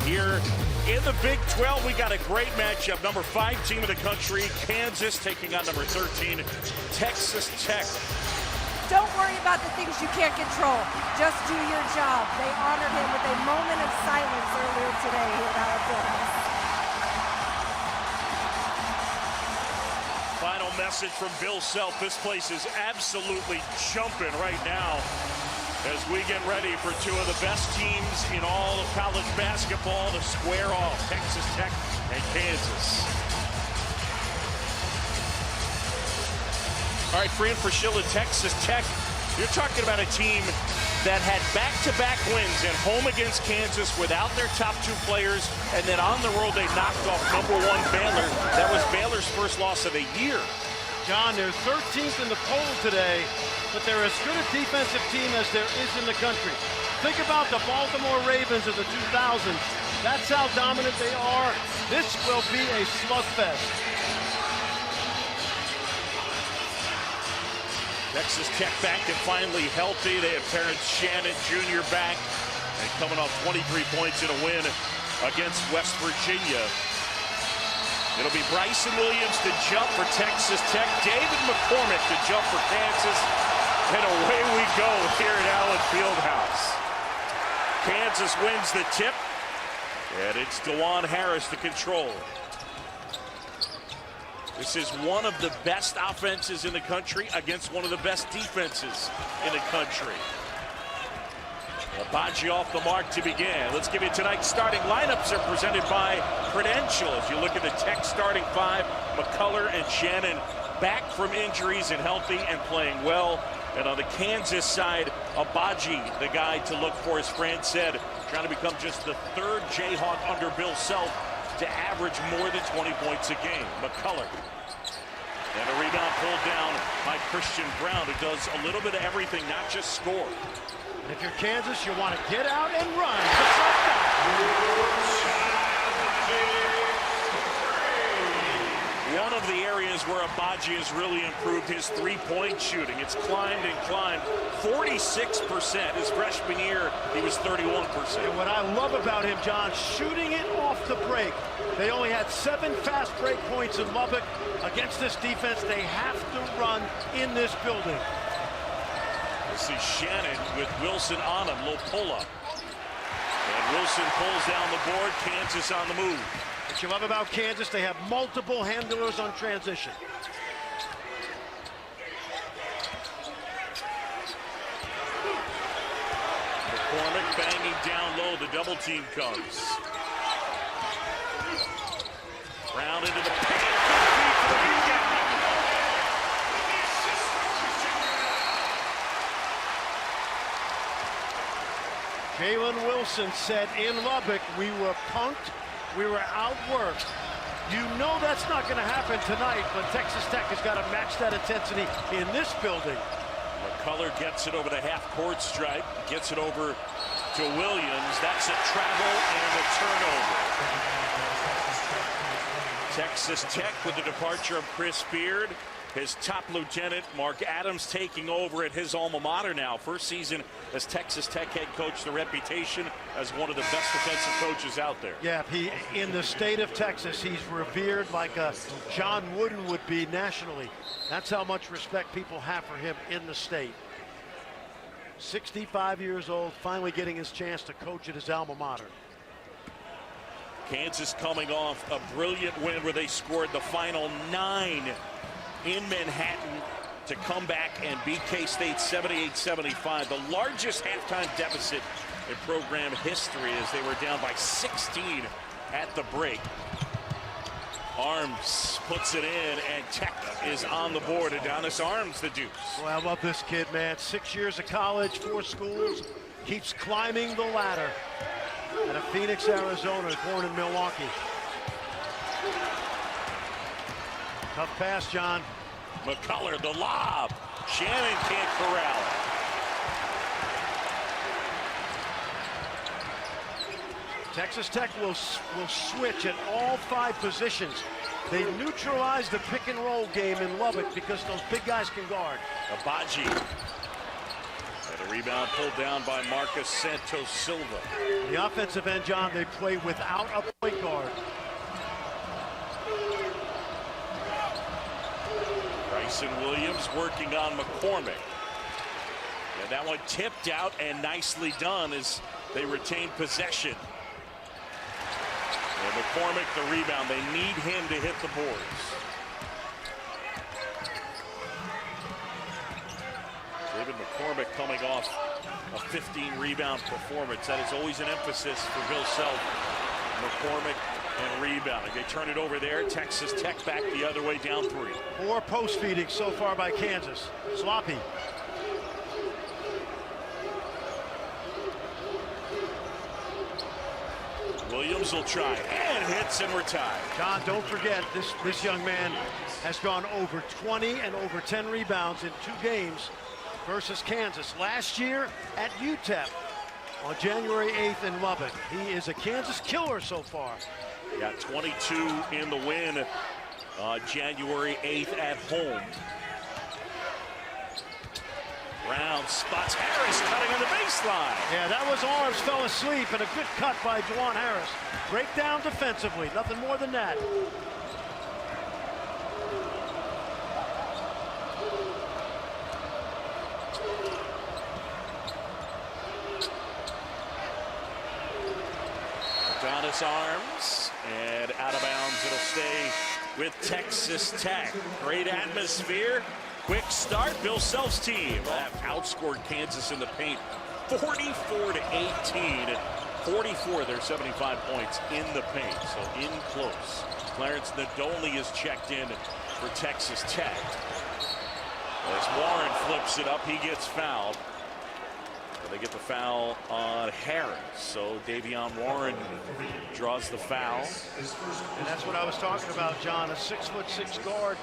here in the Big 12. We got a great matchup. Number 5 team in the country, Kansas, taking on number 13, Texas Tech. Don't worry about the things you can't control. Just do your job. They honored him with a moment of silence earlier today here at Allen Fieldhouse. Final message from Bill Self. This place is absolutely jumping right now as we get ready for two of the best teams in all of college basketball to square off, Texas Tech and Kansas. All right, Fran Fraschilla, Texas Tech. You're talking about a team that had back-to-back wins at home against Kansas without their top 2 players, and then on the road they knocked off number 1 Baylor. That was Baylor's first loss of the year. John, they're 13th in the poll today, but they're as good a defensive team as there is in the country. Think about the Baltimore Ravens of the 2000s. That's how dominant they are. This will be a slugfest. Texas Tech back and finally healthy. They have Terrence Shannon Jr. back and coming off 23 points in a win against West Virginia. It'll be Bryson Williams to jump for Texas Tech, David McCormick to jump for Kansas, and away we go here at Allen Fieldhouse. Kansas wins the tip, and it's DeJuan Harris to control. This is one of the best offenses in the country against one of the best defenses in the country. Agbaji off the mark to begin. Let's give you tonight's starting lineups are presented by Prudential. As you look at the Tech starting 5, McCullough and Shannon back from injuries and healthy and playing well. And on the Kansas side, Agbaji, the guy to look for, as Fran said, trying to become just the 3rd Jayhawk under Bill Self to average more than 20 points a game. McCullough. And a rebound pulled down by Christian Brown, who does a little bit of everything, not just score. And if you're Kansas, you want to get out and run. Just like that. One of the areas where Agbaji has really improved his 3-point shooting. It's climbed and climbed. 46%. His freshman year, he was 31%. And what I love about him, John, shooting it off the break. They only had 7 fast break points in Lubbock. Against this defense, they have to run in this building. This is Shannon with Wilson on him, low pull-up. And Wilson pulls down the board, Kansas on the move. What you love about Kansas, they have multiple handlers on transition. McCormick banging down low, the double team comes. Brown into the paint. Jalen Wilson said in Lubbock, we were punked, we were outworked. You know that's not going to happen tonight, but Texas Tech has got to match that intensity in this building. McCullough gets it over the half-court stripe, gets it over to Williams. That's a travel and a turnover. Texas Tech with the departure of Chris Beard. His top lieutenant, Mark Adams, taking over at his alma mater now. First season as Texas Tech head coach, the reputation as one of the best defensive coaches out there. Yeah, in the state of Texas, he's revered like John Wooden would be nationally. That's how much respect people have for him in the state. 65 years old, finally getting his chance to coach at his alma mater. Kansas coming off a brilliant win where they scored the final 9 in Manhattan to come back and beat K-State 78-75, the largest halftime deficit in program history as they were down by 16 at the break. Arms puts it in, and Tech is on the board. Adonis Arms, the deuce. Boy, I love this kid, man. 6 years of college, 4 schools, keeps climbing the ladder. Out of Phoenix, Arizona, born in Milwaukee. Tough pass, John. McCullough, the lob. Shannon can't corral it. Texas Tech will switch at all 5 positions. They neutralize the pick and roll game in Lubbock because those big guys can guard. Agbaji. And a Rebound pulled down by Marcus Santos Silva. The offensive end, John, they play without a point guard. Bryson Williams working on McCormick. And that one tipped out and nicely done as they retain possession. And McCormick the rebound. They need him to hit the boards. David McCormick coming off a 15-rebound performance. That is always an emphasis for Bill Self. McCormick and rebounding. They turn it over there. Texas Tech back the other way, down 3. 4 post feedings so far by Kansas. Sloppy. Williams will try and hits, and we're tied. John, don't forget, this young man has gone over 20 and over 10 rebounds in 2 games versus Kansas. Last year at UTEP on January 8th in Lubbock. He is a Kansas killer so far. Got 22 in the win January 8th at home. Brown spots Harris cutting on the baseline. Yeah, that was arms fell asleep, and a good cut by Juwan Harris. Breakdown defensively, nothing more than that. Adonis Arms, and out of bounds. It'll stay with Texas Tech. Great atmosphere. Quick start. Bill Self's team outscored Kansas in the paint 44-18. 44 their 75 points in the paint, so in close. Clarence Nadolny is checked in for Texas Tech. As Warren flips it up, he gets fouled. They get the foul on Harris, so Davion Warren draws the foul. And that's what I was talking about, John. A 6'6" guard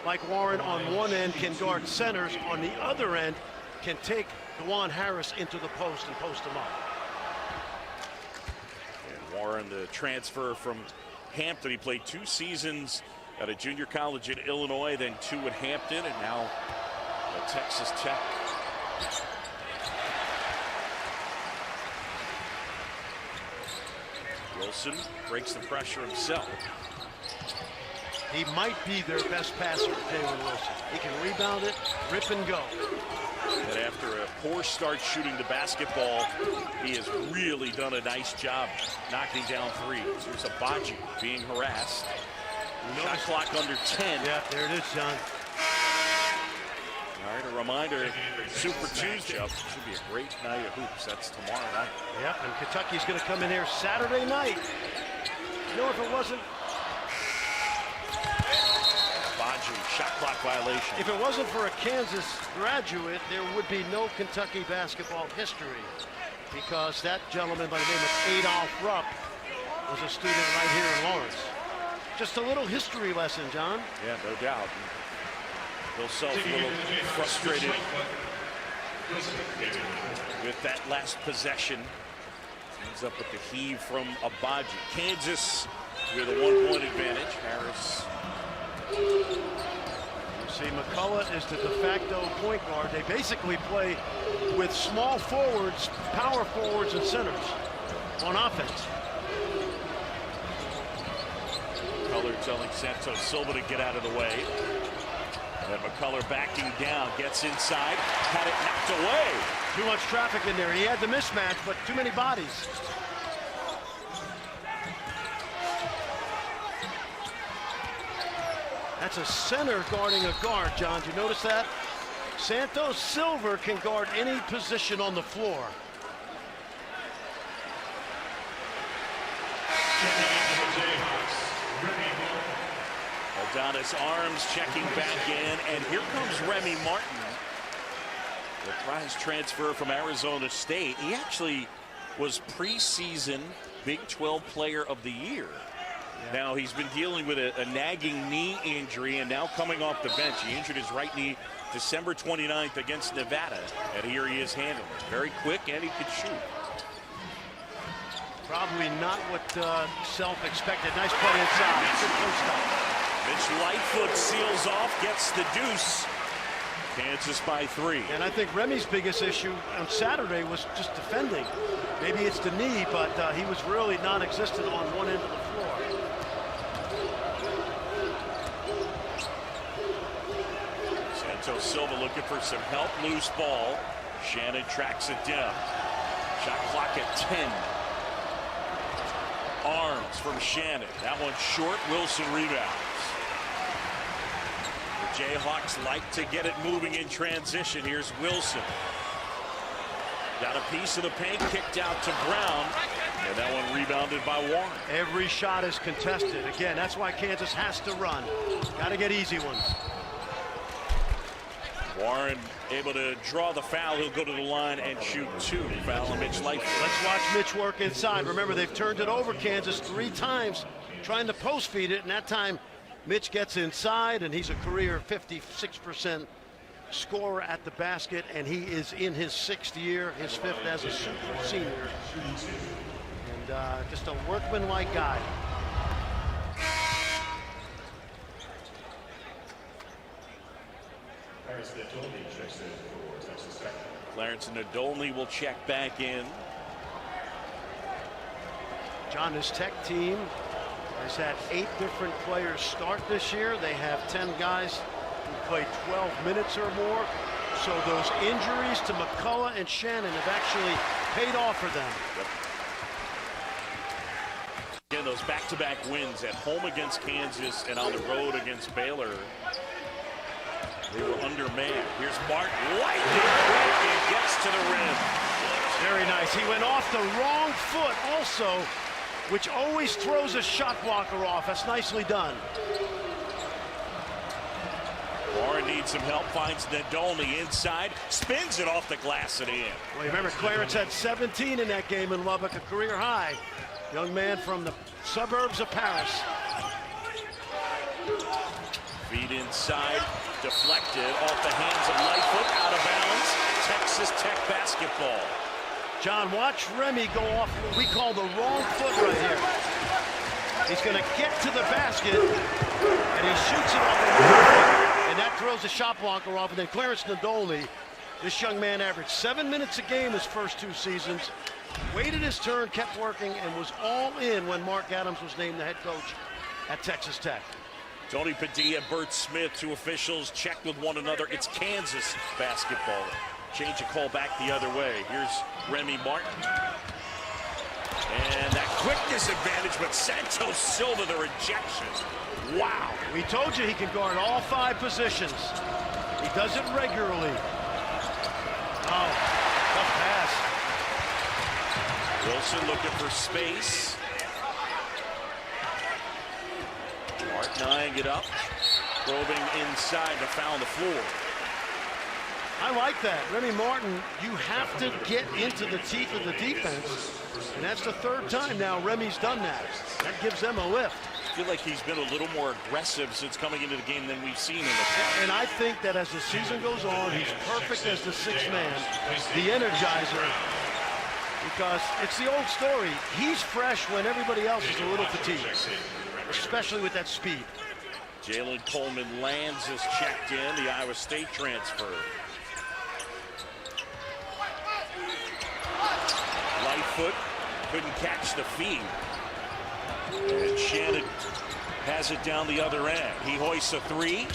like Warren on one end can guard centers. On the other end, can take Juwan Harris into the post and post him up. And Warren, the transfer from Hampton, he played 2 seasons at a junior college in Illinois, then 2 at Hampton, and now at Texas Tech. Wilson breaks the pressure himself. He might be their best passer, Jalen Wilson. He can rebound it, rip and go. And after a poor start shooting the basketball, he has really done a nice job knocking down threes. Here's Agbaji being harassed. Shot clock under 10. Yeah, there it is, John. All right, a reminder, Super Tuesday should be a great night of hoops. That's tomorrow night. Yep, and Kentucky's going to come in here Saturday night. You know, if it wasn't... Agbaji, shot clock violation. If it wasn't for a Kansas graduate, there would be no Kentucky basketball history, because that gentleman by the name of Adolph Rupp was a student right here in Lawrence. Just a little history lesson, John. Yeah, no doubt. Bill Self a little frustrated with that last possession. Ends up with the heave from Agbaji. Kansas with a 1-point advantage. Harris. You see, McCullough is the de facto point guard. They basically play with small forwards, power forwards, and centers on offense. McCullough telling Santos Silva to get out of the way. And McCullough backing down, gets inside, had it knocked away. Too much traffic in there. He had the mismatch, but too many bodies. That's a center guarding a guard, John. Did you notice that? Santos Silva can guard any position on the floor. Adonis Arms checking back in, and here comes Remy Martin, the prize transfer from Arizona State. He actually was preseason Big 12 Player of the Year. Yeah. Now he's been dealing with a nagging knee injury, and now coming off the bench. He injured his right knee December 29th against Nevada, and here he is handling it. Very quick, and he can shoot. Probably not what Self expected. Nice play inside. Good post up. Mitch Lightfoot seals off, gets the deuce. Kansas by 3. And I think Remy's biggest issue on Saturday was just defending. Maybe it's the knee, but he was really non-existent on one end of the floor. Santos Silva looking for some help. Loose ball. Shannon tracks it down. Shot clock at 10. Arms from Shannon. That one short. Wilson rebounds. The Jayhawks like to get it moving in transition. Here's Wilson. Got a piece of the paint, kicked out to Brown. And that one rebounded by Warren. Every shot is contested. Again, that's why Kansas has to run. Got to get easy ones. Warren able to draw the foul. He'll go to the line and shoot 2. Foul on Mitch Lightfoot. Let's watch Mitch work inside. Remember, they've turned it over, Kansas, 3 times, trying to post feed it, and that time Mitch gets inside, and he's a career 56% scorer at the basket, and he is in his 6th year, his 5th as a super senior. And just a workman-like guy. Clarence Nadolny will check back in. John, this Tech team has had 8 different players start this year. They have 10 guys who played 12 minutes or more. So those injuries to McCullough and Shannon have actually paid off for them. Again, those back-to-back wins at home against Kansas and on the road against Baylor. They were undermanned. Here's Martin. Lightning quick and gets to the rim. Very nice. He went off the wrong foot also, which always throws a shot blocker off. That's nicely done. Warren needs some help, finds Nadolny inside, spins it off the glass and in. Well, you remember Clarence had 17 in that game in Lubbock, a career high. Young man from the suburbs of Paris. Feed inside, deflected off the hands of Lightfoot, out of bounds. Texas Tech basketball. John, watch Remy go off what we call the wrong foot right here. He's going to get to the basket, and he shoots it off the wall, and that throws the shot blocker off. And then Clarence Nadolny, this young man averaged 7 minutes a game his first 2 seasons, waited his turn, kept working, and was all in when Mark Adams was named the head coach at Texas Tech. Tony Padilla, Bert Smith, 2 officials checked with one another. It's Kansas basketball. Change a call back the other way. Here's Remy Martin. And that quickness advantage, but Santos Silva, the rejection. Wow. We told you he can guard all 5 positions. He does it regularly. Oh, tough pass. Wilson looking for space. Martin eyeing it up. Probing inside to foul the floor. I like that. Remy Martin, you have to get into the teeth of the defense. And that's the 3rd time now Remy's done that. That gives them a lift. I feel like he's been a little more aggressive since coming into the game than we've seen in the past. And I think that as the season goes on, he's perfect as the 6th man, the energizer, because it's the old story. He's fresh when everybody else is a little fatigued, especially with that speed. Jalen Coleman lands is checked in, the Iowa State transfer. Lightfoot couldn't catch the feed. And Shannon has it down the other end. He hoists a 3.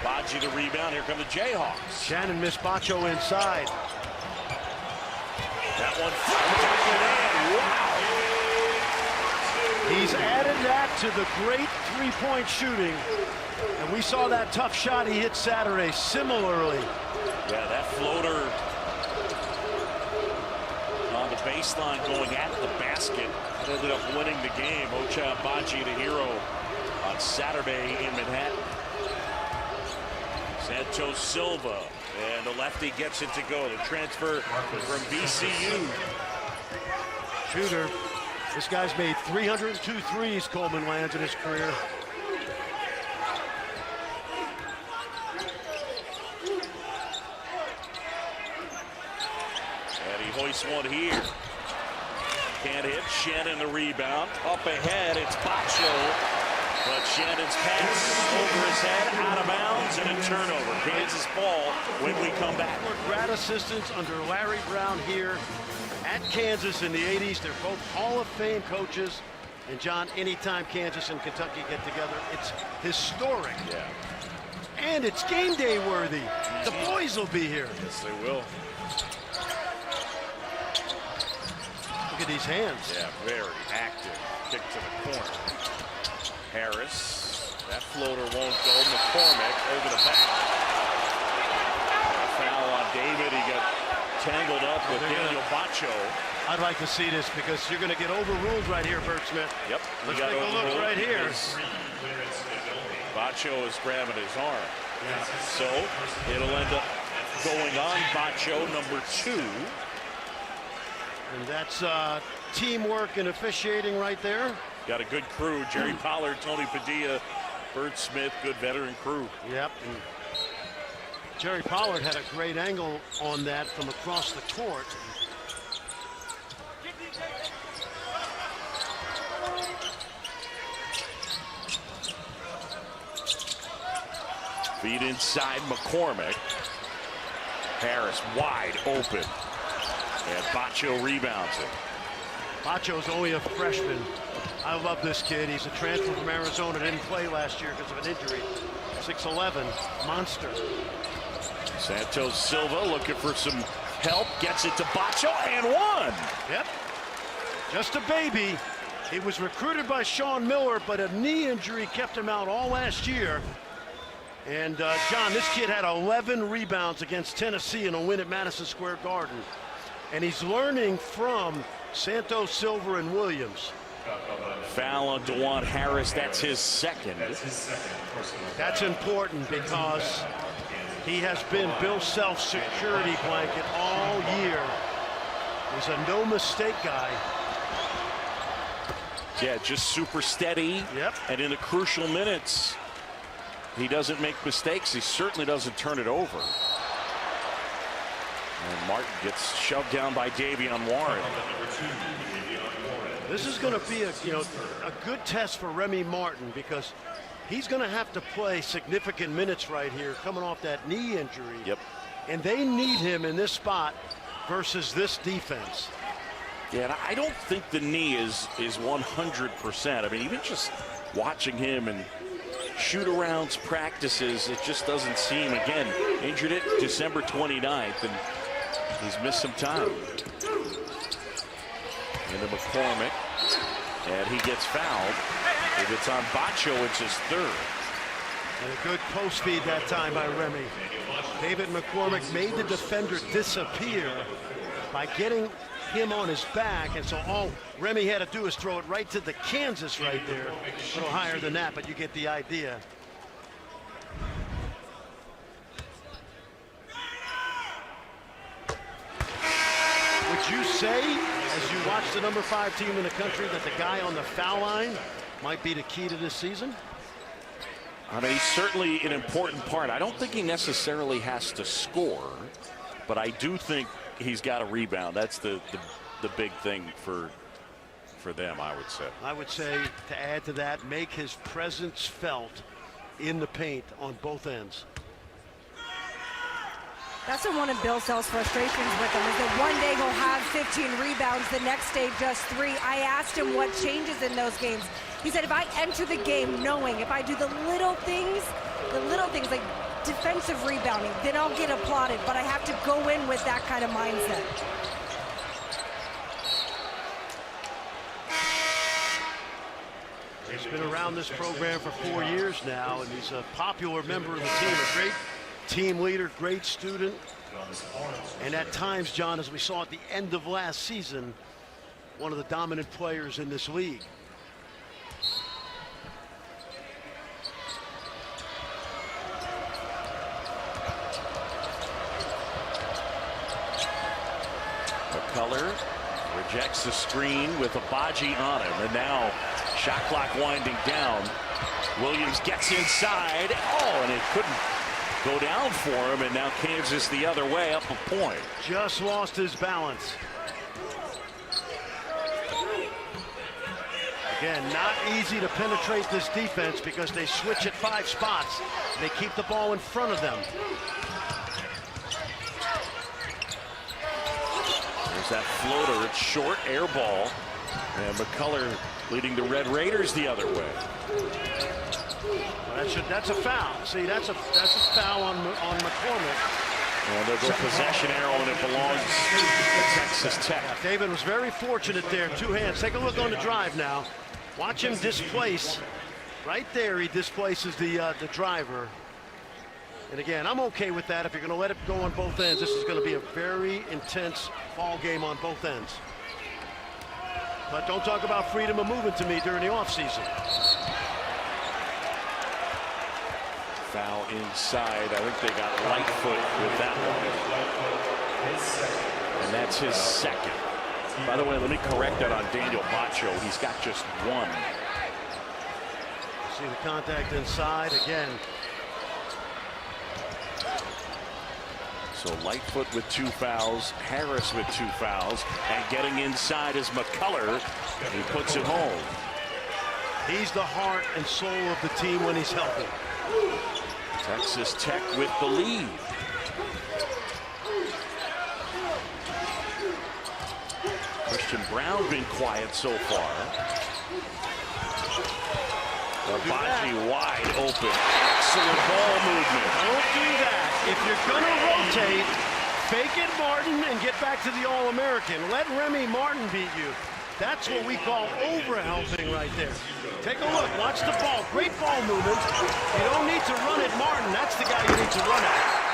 Agbaji the rebound. Here come the Jayhawks. Shannon missed Bacho inside. That one flipped in. Wow. He's added that to the great 3-point shooting. And we saw that tough shot he hit Saturday similarly. Yeah, that floater on the baseline going at the basket. That ended up winning the game. Ochai Agbaji, the hero, on Saturday in Manhattan. Santos Silva, and the lefty gets it to go. The transfer from VCU. Shooter. This guy's made 302 threes, Coleman lands in his career. And he hoists one here. Can't hit. Shannon the rebound. Up ahead, it's Bacho. But Shannon's pass over his head, out of bounds, and a turnover. Kansas ball when we come back. Grad assistants under Larry Brown here at Kansas in the 80s. They're both Hall of Fame coaches. And John, anytime Kansas and Kentucky get together, it's historic. Yeah. And it's game day worthy. The boys will be here. Yes, they will. Look at these hands. Yeah, very active. Kick to the corner. Harris. That floater won't go. McCormick over the back. A foul on David. He got tangled up with Daniel Baccio. I'd like to see this because you're going to get overruled right here, Bert Smith. Yep. Let's take a look right here. Baccio is grabbing his arm. Yeah. So it'll end up going on Baccio, number 2. And that's teamwork and officiating right there. Got a good crew. Jerry Pollard, Tony Padilla, Bert Smith, good veteran crew. Yep. And Jerry Pollard had a great angle on that from across the court. Feed inside McCormick. Harris wide open. And Baccio rebounds it. Baccio's only a freshman. I love this kid. He's a transfer from Arizona. Didn't play last year because of an injury. 6'11", monster. Santos Silva looking for some help. Gets it to Baccio and one. Yep. Just a baby. He was recruited by Sean Miller, but a knee injury kept him out all last year. And John, this kid had 11 rebounds against Tennessee in a win at Madison Square Garden. And he's learning from Santos Silva and Williams. Foul on DeJuan Harris. That's his second. That's important because he has been Bill Self's security blanket all year. He's a no-mistake guy. Yeah, just super steady. Yep. And in the crucial minutes, he doesn't make mistakes. He certainly doesn't turn it over. And Martin gets shoved down by Davion Warren. This is going to be a good test for Remy Martin because he's going to have to play significant minutes right here coming off that knee injury. Yep. And they need him in this spot versus this defense. Yeah, and I don't think the knee is 100%. I mean, even just watching him and shoot-arounds practices, it just doesn't seem, again, injured it December 29th, and he's missed some time. Into McCormick, and he gets fouled. If it's on Baccio, it's his third. And a good post feed that time by Remy. David McCormick made the defender disappear by getting him on his back, and so all Remy had to do is throw it right to the Kansas right there. A little higher than that, but you get the idea. Would you say, as you watch the number 5 team in the country, that the guy on the foul line might be the key to this season? I mean, he's certainly an important part. I don't think he necessarily has to score, but I do think he's got a rebound. That's the big thing for them, I would say. I would say, to add to that, make his presence felt in the paint on both ends. That's been one of Bill Self's frustrations with him, is that one day he'll have 15 rebounds, the next day just 3. I asked him what changes in those games. He said, if I enter the game knowing if I do the little things like defensive rebounding, then I'll get applauded, but I have to go in with that kind of mindset. He's been around this program for 4 years now, and he's a popular member of the team, a great team leader, great student. And at times, John, as we saw at the end of last season, one of the dominant players in this league. McCullough rejects the screen with Agbaji on him, and now shot clock winding down. Williams gets inside. Oh, and it couldn't go down for him, and now Kansas the other way, up a point. Just lost his balance. Again, not easy to penetrate this defense because they switch at 5 spots. They keep the ball in front of them. There's that floater. It's short, air ball. And McCullough leading the Red Raiders the other way. That's a foul. See, that's a foul on McCormick. And they'll go possession arrow, and it belongs to Texas Tech. David was very fortunate there. 2 hands. Take a look on the drive now. Watch him displace. Right there, he displaces the driver. And again, I'm okay with that. If you're going to let it go on both ends, this is going to be a very intense ball game on both ends. But don't talk about freedom of movement to me during the offseason. Foul inside. I think they got Lightfoot with that one. And that's his second. By the way, let me correct that on Daniel Bacho. He's got just 1. See the contact inside again. So Lightfoot with 2 fouls, Harris with 2 fouls, and getting inside is McCullough. He puts it home. He's the heart and soul of the team when he's healthy. Texas Tech with the lead. Christian Brown been quiet so far. Baji wide open. Excellent ball movement. Don't do that. If you're going to rotate, fake it, Martin, and get back to the All-American. Let Remy Martin beat you. That's what we call overhelping right there. Take a look. Watch the ball. Great ball movement. You don't need to run at Martin. That's the guy you need to run at.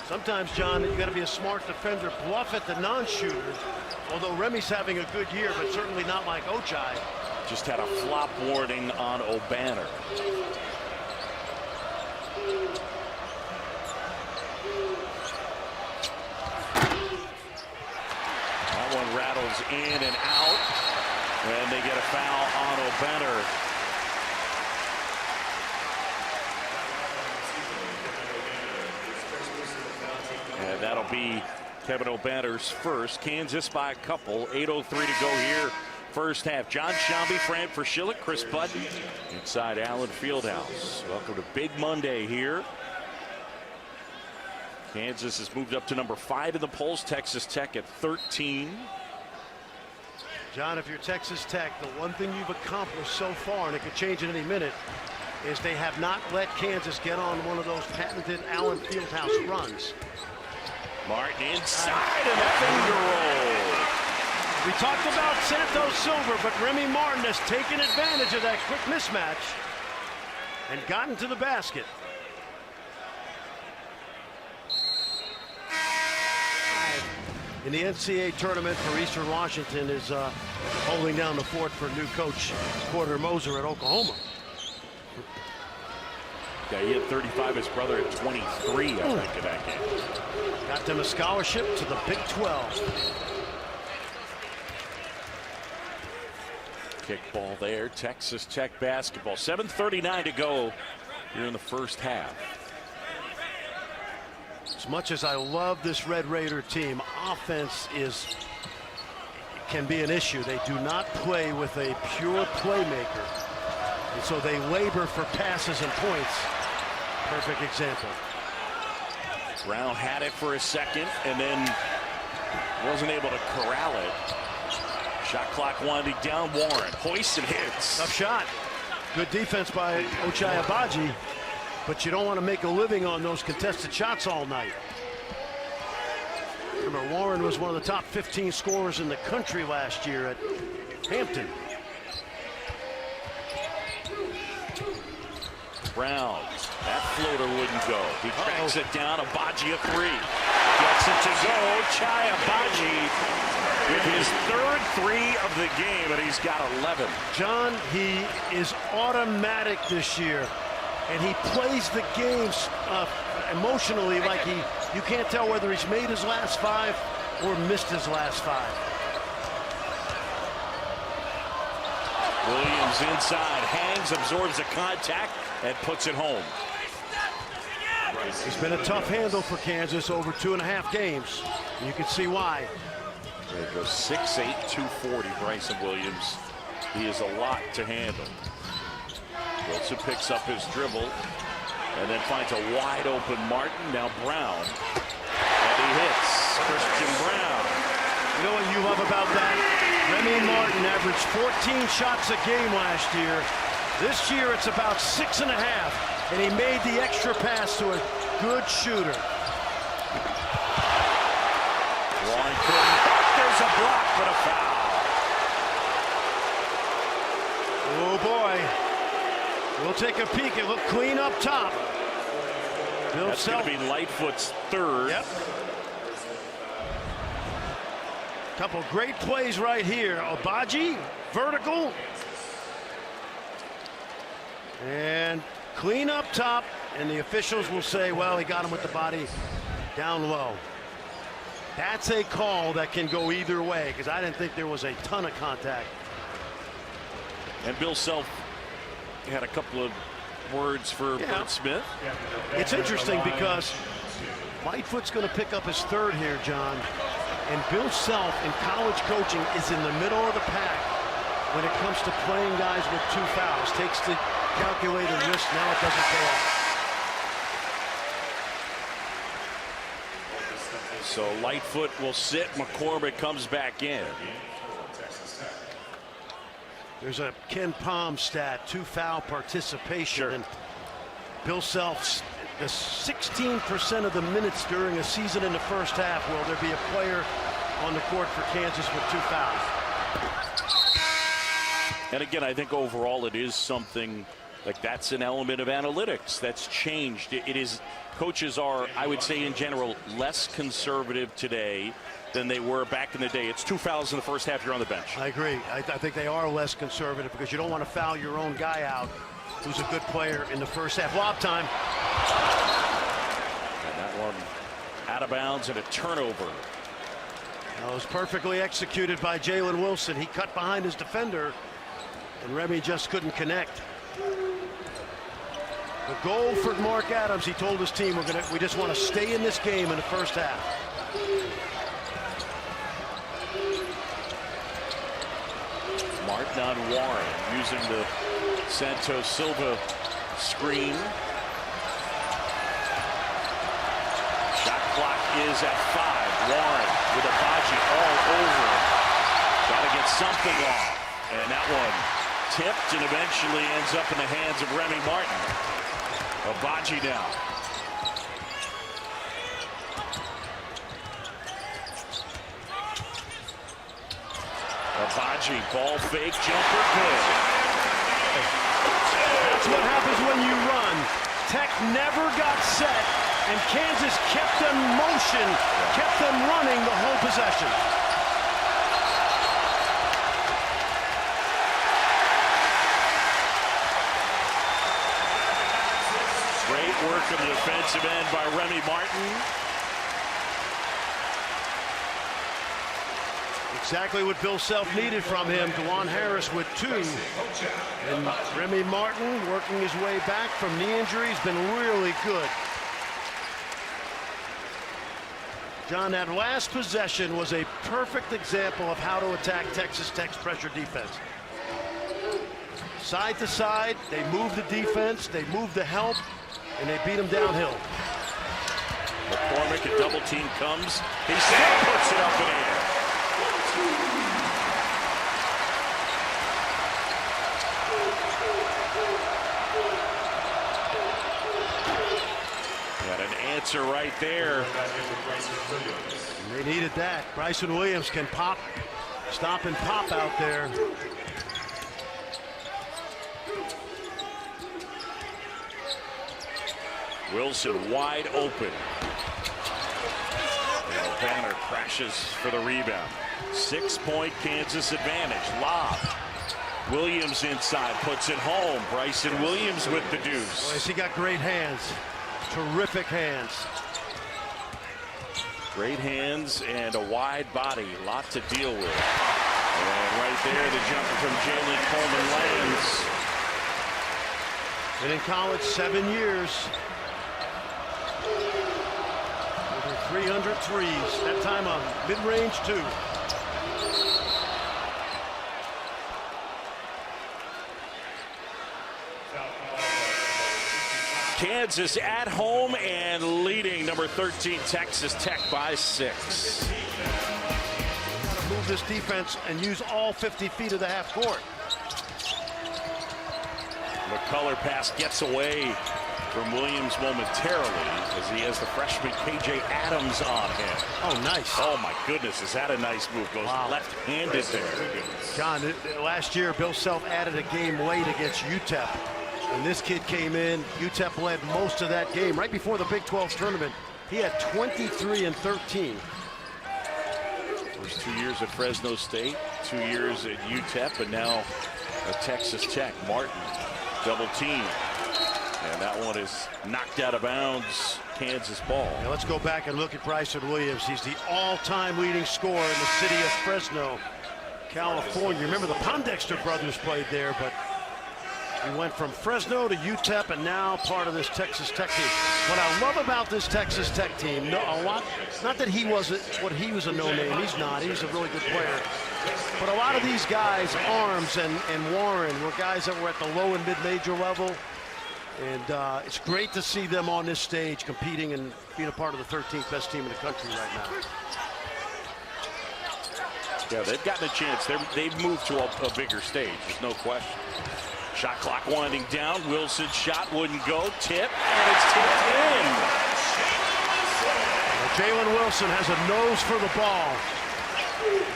Sometimes, John, you got to be a smart defender. Bluff at the non-shooter. Although Remy's having a good year, but certainly not like Ochai. Just had a flop warning on O'Banner. That one rattles in and out, and they get a foul on O'Banner. And that'll be Kevin O'Banner's first. Kansas by a couple. 8:03 to go here. First half. John Shambi, Fran Fraschilek, Chris Button inside Allen Fieldhouse. Welcome to Big Monday here. Kansas has moved up to number 5 in the polls. Texas Tech at 13. John, if you're Texas Tech, the one thing you've accomplished so far, and it could change in any minute, is they have not let Kansas get on one of those patented Allen Fieldhouse runs. Martin inside and a finger roll. We talked about Santos Silver, but Remy Martin has taken advantage of that quick mismatch and gotten to the basket. In the NCAA tournament for Eastern Washington is holding down the fort for new coach Porter Moser at Oklahoma. Yeah, he had 35. His brother had 23, I think, in that game. Got them a scholarship to the Big 12. Kick ball there. Texas Tech basketball. 7:39 to go here in the first half. As much as I love this Red Raider team, offense can be an issue. They do not play with a pure playmaker. And so they labor for passes and points. Perfect example. Brown had it for a second and then wasn't able to corral it. Shot clock winding down. Warren hoists and hits. Tough shot. Good defense by Ochai Agbaji, but you don't want to make a living on those contested shots all night. Remember, Warren was one of the top 15 scorers in the country last year at Hampton. Brown, that floater wouldn't go. He cracks it down. Agbaji a 3. Gets it to go. Ochai Agbaji with his third 3 of the game, and he's got 11. John, he is automatic this year, and he plays the games emotionally like you can't tell whether he's made his last 5 or missed his last 5. Williams inside, hangs, absorbs the contact, and puts it home. It's been a tough handle for Kansas over 2.5 games. You can see why. There goes 6'8", 240, Bryson Williams. He is a lot to handle. Wilson picks up his dribble and then finds a wide open Martin. Now Brown. And he hits Christian Brown. You know what you love about that? Remy Martin averaged 14 shots a game last year. This year it's about 6.5, and he made the extra pass to a good shooter. Warren couldn't. There's a block, but a foul. Oh boy. We'll take a peek. It looked clean up top. That's going to be Lightfoot's third. Yep. Couple great plays right here. Agbaji, vertical. And clean up top. And the officials will say, well, he got him with the body down low. That's a call that can go either way, because I didn't think there was a ton of contact. And Bill Self had a couple of words for Bert Smith. It's interesting because Lightfoot's going to pick up his third here, John. And Bill Self in college coaching is in the middle of the pack when it comes to playing guys with 2 fouls. Takes the calculated risk. Now it doesn't pay off. So Lightfoot will sit. McCormick comes back in. There's a Ken Palm stat, 2 foul participation. Sure. And Bill Self, the 16% of the minutes during a season in the first half, will there be a player on the court for Kansas with 2 fouls? And again, I think overall it is something like that's an element of analytics that's changed. It is, coaches are, I would say in general, less conservative today than they were back in the day. It's 2 fouls in the first half, you're on the bench. I agree. I think they are less conservative because you don't want to foul your own guy out who's a good player in the first half. Lob time. And that one out of bounds and a turnover. That was perfectly executed by Jalen Wilson. He cut behind his defender, and Remy just couldn't connect. The goal for Mark Adams, he told his team, we just want to stay in this game in the first half. Martin on Warren using the Santos Silva screen. Shot clock is at 5. Warren with Agbaji all over him. Got to get something off. And that one tipped and eventually ends up in the hands of Remy Martin. Agbaji now. Agbaji, ball fake, jumper good. That's what happens when you run. Tech never got set, and Kansas kept them motion, kept them running the whole possession. Great work on the defensive end by Remy Martin. Exactly what Bill Self needed from him. DeJuan Harris with 2. And Remy Martin working his way back from knee injury. He's been really good. John, that last possession was a perfect example of how to attack Texas Tech's pressure defense. Side to side, they moved the defense, they moved the help, and they beat him downhill. McCormick, a double team comes. He still puts it up in the air. Got an answer right there. And they needed that. Bryson Williams can pop, stop and pop out there. Wilson wide open. Banner crashes for the rebound. 6-point Kansas advantage. Lob. Williams inside, puts it home. Bryson Williams with the deuce. Boy, he got great hands. Terrific hands. Great hands and a wide body. Lot to deal with. And right there, the jumper from Jalen Coleman lands. Been in college 7 years. Over 300 threes. That time on mid-range 2. Kansas at home and leading number 13 Texas Tech by 6. Got to move this defense and use all 50 feet of the half court. McCullough pass gets away from Williams momentarily as he has the freshman KJ Adams on him. Oh, nice. Oh my goodness, is that a nice move? Goes left-handed there. John, last year Bill Self added a game late against UTEP. And this kid came in, UTEP led most of that game. Right before the Big 12 tournament, he had 23 and 13. First 2 years at Fresno State, 2 years at UTEP, and now at Texas Tech. Martin double team. And that one is knocked out of bounds. Kansas ball. Now let's go back and look at Bryson Williams. He's the all-time leading scorer in the city of Fresno, California. Remember the Pondexter brothers played there, but he went from Fresno to UTEP and now part of this Texas Tech team. What I love about this Texas Tech team, not that he wasn't what he was a no-name. He's not. He's a really good player. But a lot of these guys, Arms and Warren, were guys that were at the low and mid-major level. And it's great to see them on this stage competing and being a part of the 13th best team in the country right now. Yeah, they've gotten a chance. They've moved to a bigger stage. There's no question. Shot clock winding down. Wilson's shot wouldn't go. Tip, and it's tipped in. Jalen Wilson has a nose for the ball.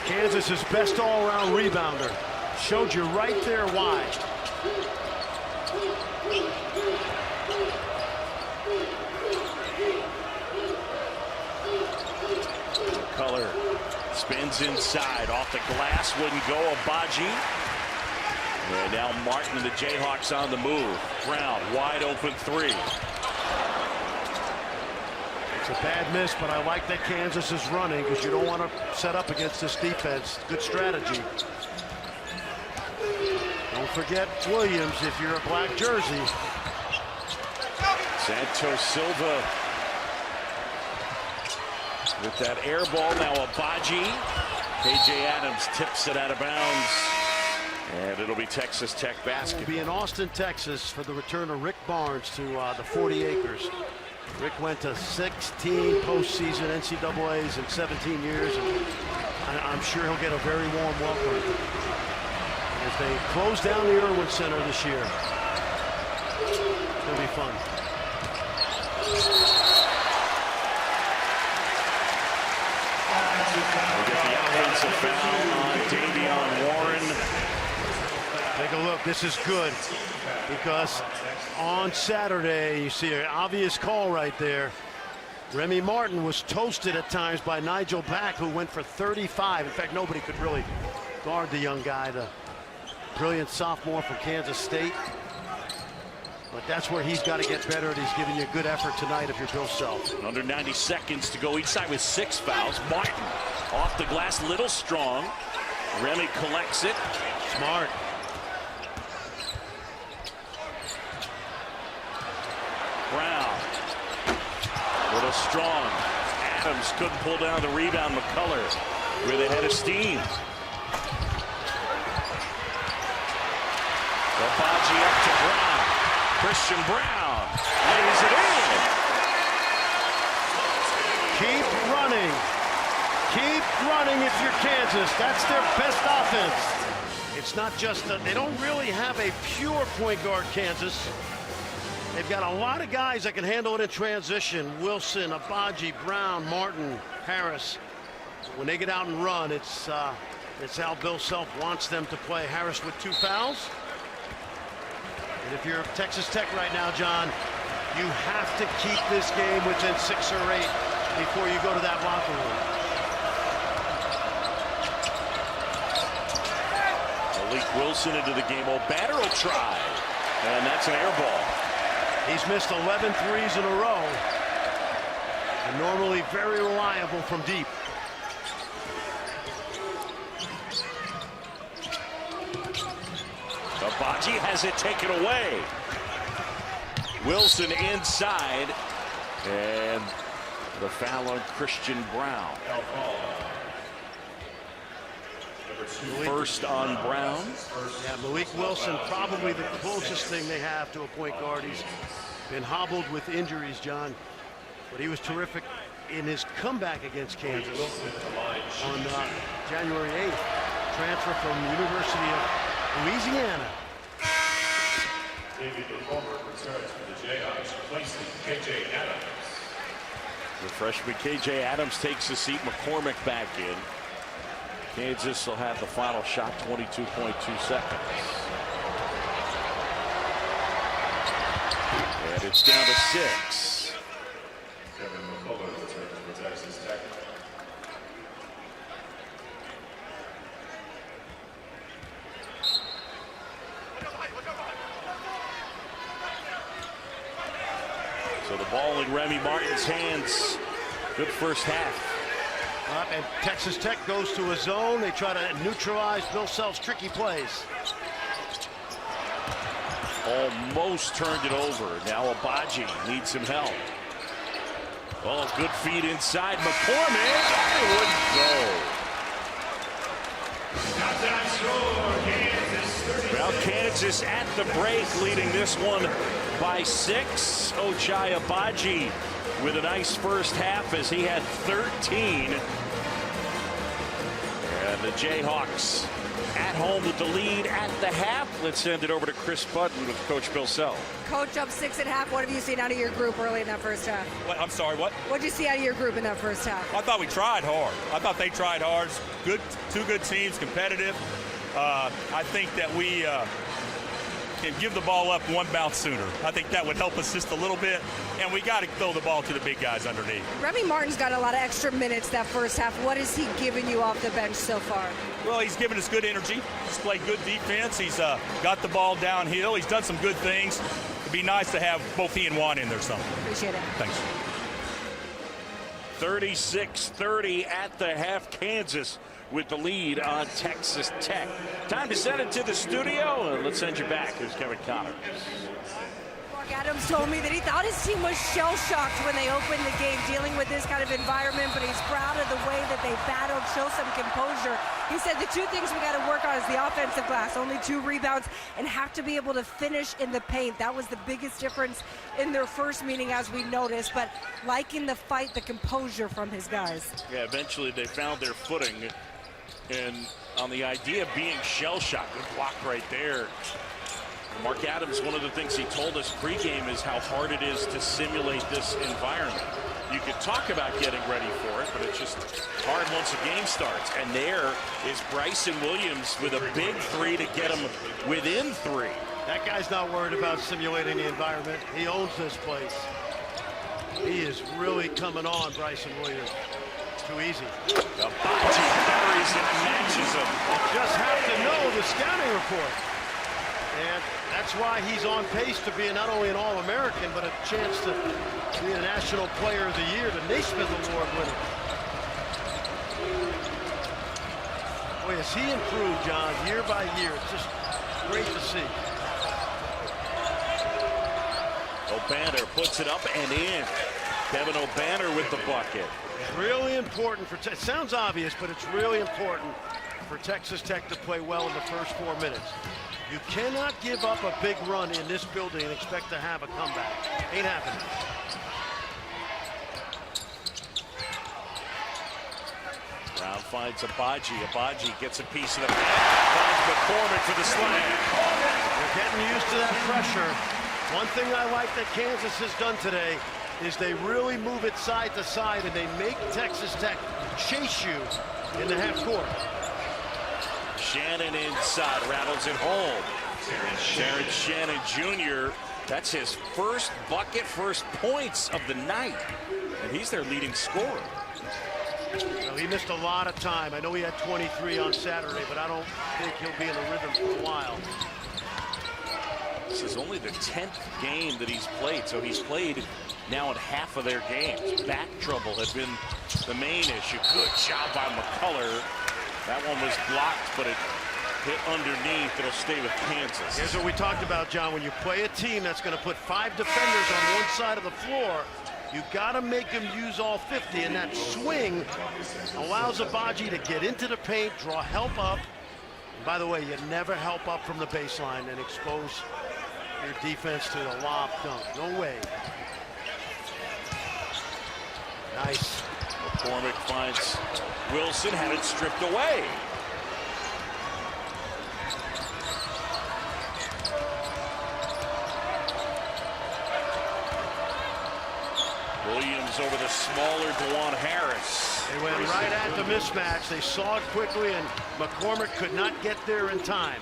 Kansas's best all-around rebounder. Showed you right there why. Color spins inside, off the glass, wouldn't go. Agbaji. And now Martin and the Jayhawks on the move. Brown, wide open three. It's a bad miss, but I like that Kansas is running because you don't want to set up against this defense. Good strategy. Don't forget Williams if you're a black jersey. Santos Silva with that air ball. Now Agbaji. KJ Adams tips it out of bounds. And it'll be Texas Tech basketball. It'll be in Austin, Texas for the return of Rick Barnes to the 40 acres. Rick went to 16 postseason NCAAs in 17 years. And I'm sure he'll get a very warm welcome as they close down the Irwin Center this year. It's going to be fun. We get the offensive foul on Davion Warren. Take a look. This is good because on Saturday, you see an obvious call right there. Remy Martin was toasted at times by Nigel Back, who went for 35. In fact, nobody could really guard the young guy, the brilliant sophomore from Kansas State. But that's where he's got to get better, and he's giving you a good effort tonight if you're Bill Self. Under 90 seconds to go each side with 6 fouls. Martin off the glass, little strong. Remy collects it. Smart. Brown, little strong. Adams couldn't pull down the rebound. McCullough with a head of steam. Agbaji up to Brown. Christian Brown lays it in. Keep running. Keep running if you're Kansas. That's their best offense. It's not just they don't really have a pure point guard, Kansas. They've got a lot of guys that can handle it in transition. Wilson, Agbaji, Brown, Martin, Harris. When they get out and run, it's how Bill Self wants them to play. Harris with 2 fouls. And if you're Texas Tech right now, John, you have to keep this game within 6 or 8 before you go to that locker room. Malik Wilson into the game. O'Banner will try. And that's an air ball. He's missed 11 threes in a row. And normally very reliable from deep. Agbaji has it taken away. Wilson inside. And the foul on Christian Brown. First on Brown. Yeah, Malik Wilson, probably the closest thing they have to a point guard. been hobbled with injuries, John, but he was terrific in his comeback against Kansas on January 8th. Transfer from the University of Louisiana. David Palmer returns for the Jayhawks, replacing KJ Adams. The freshman KJ Adams takes a seat. McCormick back in. Kansas will have the final shot, 22.2 seconds. And it's down to 6. Kevin McCullough returns for Texas Tech. So the ball in Remy Martin's hands. Good first half. And Texas Tech goes to a zone. They try to neutralize Bill Self's tricky plays. Almost turned it over. Now Agbaji needs some help. Oh, good feed inside. McCormick. It wouldn't go. Well, Kansas at the break, leading this one by 6. Ochai Agbaji with a nice first half as he had 13. And the Jayhawks at home with the lead at the half. Let's send it over to Chris Button with Coach Bill Self. Coach, up 6 at half. What have you seen out of your group early in that first half? What, I'm sorry, what? What did you see out of your group in that first half? I thought we tried hard. I thought they tried hard. Good, two good teams, competitive. I think that we can give the ball up one bounce sooner. I think that would help us just a little bit, and we got to throw the ball to the big guys underneath. Remy Martin's got a lot of extra minutes that first half. What has he given you off the bench so far? Well, he's given us good energy. He's played good defense. He's got the ball downhill. He's done some good things. It'd be nice to have both he and Juan in there some. Appreciate it. Thanks. 36-30 at the half. Kansas with the lead on Texas Tech. Time to send it to the studio. Let's send you back. Here's Kevin Connors. Mark Adams told me that he thought his team was shell-shocked when they opened the game, dealing with this kind of environment, but he's proud of the way that they battled, show some composure. He said the two things we got to work on is the offensive glass, only 2 rebounds, and have to be able to finish in the paint. That was the biggest difference in their first meeting, as we noticed, but liking the fight, the composure from his guys. Yeah, eventually they found their footing, and on the idea of being shell-shocked, good block right there. Mark Adams, one of the things he told us pregame is how hard it is to simulate this environment. You could talk about getting ready for it, but it's just hard once a game starts. And there is Bryson Williams with a big 3 to get him within 3. That guy's not worried about simulating the environment. He owns this place. He is really coming on, Bryson Williams. Too easy. Agbaji buries it, matches him. Just have to know the scouting report. And that's why he's on pace to be not only an All-American, but a chance to be a National Player of the Year, the Naismith Award winner. Boy, has he improved, John, year by year. It's just great to see. Obanor puts it up and in. Kevin Obanor with the bucket. It's really important for, it sounds obvious, but it's really important for Texas Tech to play well in the first 4 minutes. You cannot give up a big run in this building and expect to have a comeback. Ain't happening. Brown finds Agbaji. Agbaji gets a piece of the back. Finds McCormick for the slam. They're getting used to that pressure. One thing I like that Kansas has done today is they really move it side to side and they make Texas Tech chase you in the half court. Shannon inside, rattles it home. Terrence Shannon Jr., that's his first bucket, first points of the night. And he's their leading scorer. Well, he missed a lot of time. I know he had 23 on Saturday, but I don't think he'll be in the rhythm for a while. This is only the 10th game that he's played, so he's played now in half of their games. Back trouble had been the main issue. Good job by McCullough. That one was blocked, but it hit underneath. It'll stay with Kansas. Here's what we talked about, John. When you play a team that's going to put 5 defenders on one side of the floor, you got to make them use all 50, and that swing allows Agbaji to get into the paint, draw help up. And by the way, you never help up from the baseline and expose your defense to the lob dunk. No way. Nice. McCormick finds Wilson, had it stripped away. Williams over the smaller DeJuan Harris. They went right at the mismatch. They saw it quickly, and McCormick could not get there in time.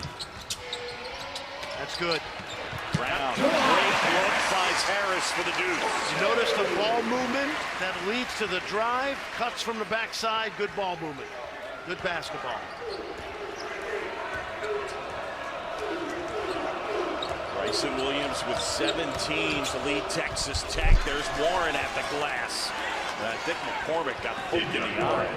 That's good. Brown, great look, finds Harris for the Deuce. You notice the ball movement that leads to the drive, cuts from the backside, good ball movement. Good basketball. Bryson Williams with 17 to lead Texas Tech. There's Warren at the glass. I think McCormick got poked in the eye.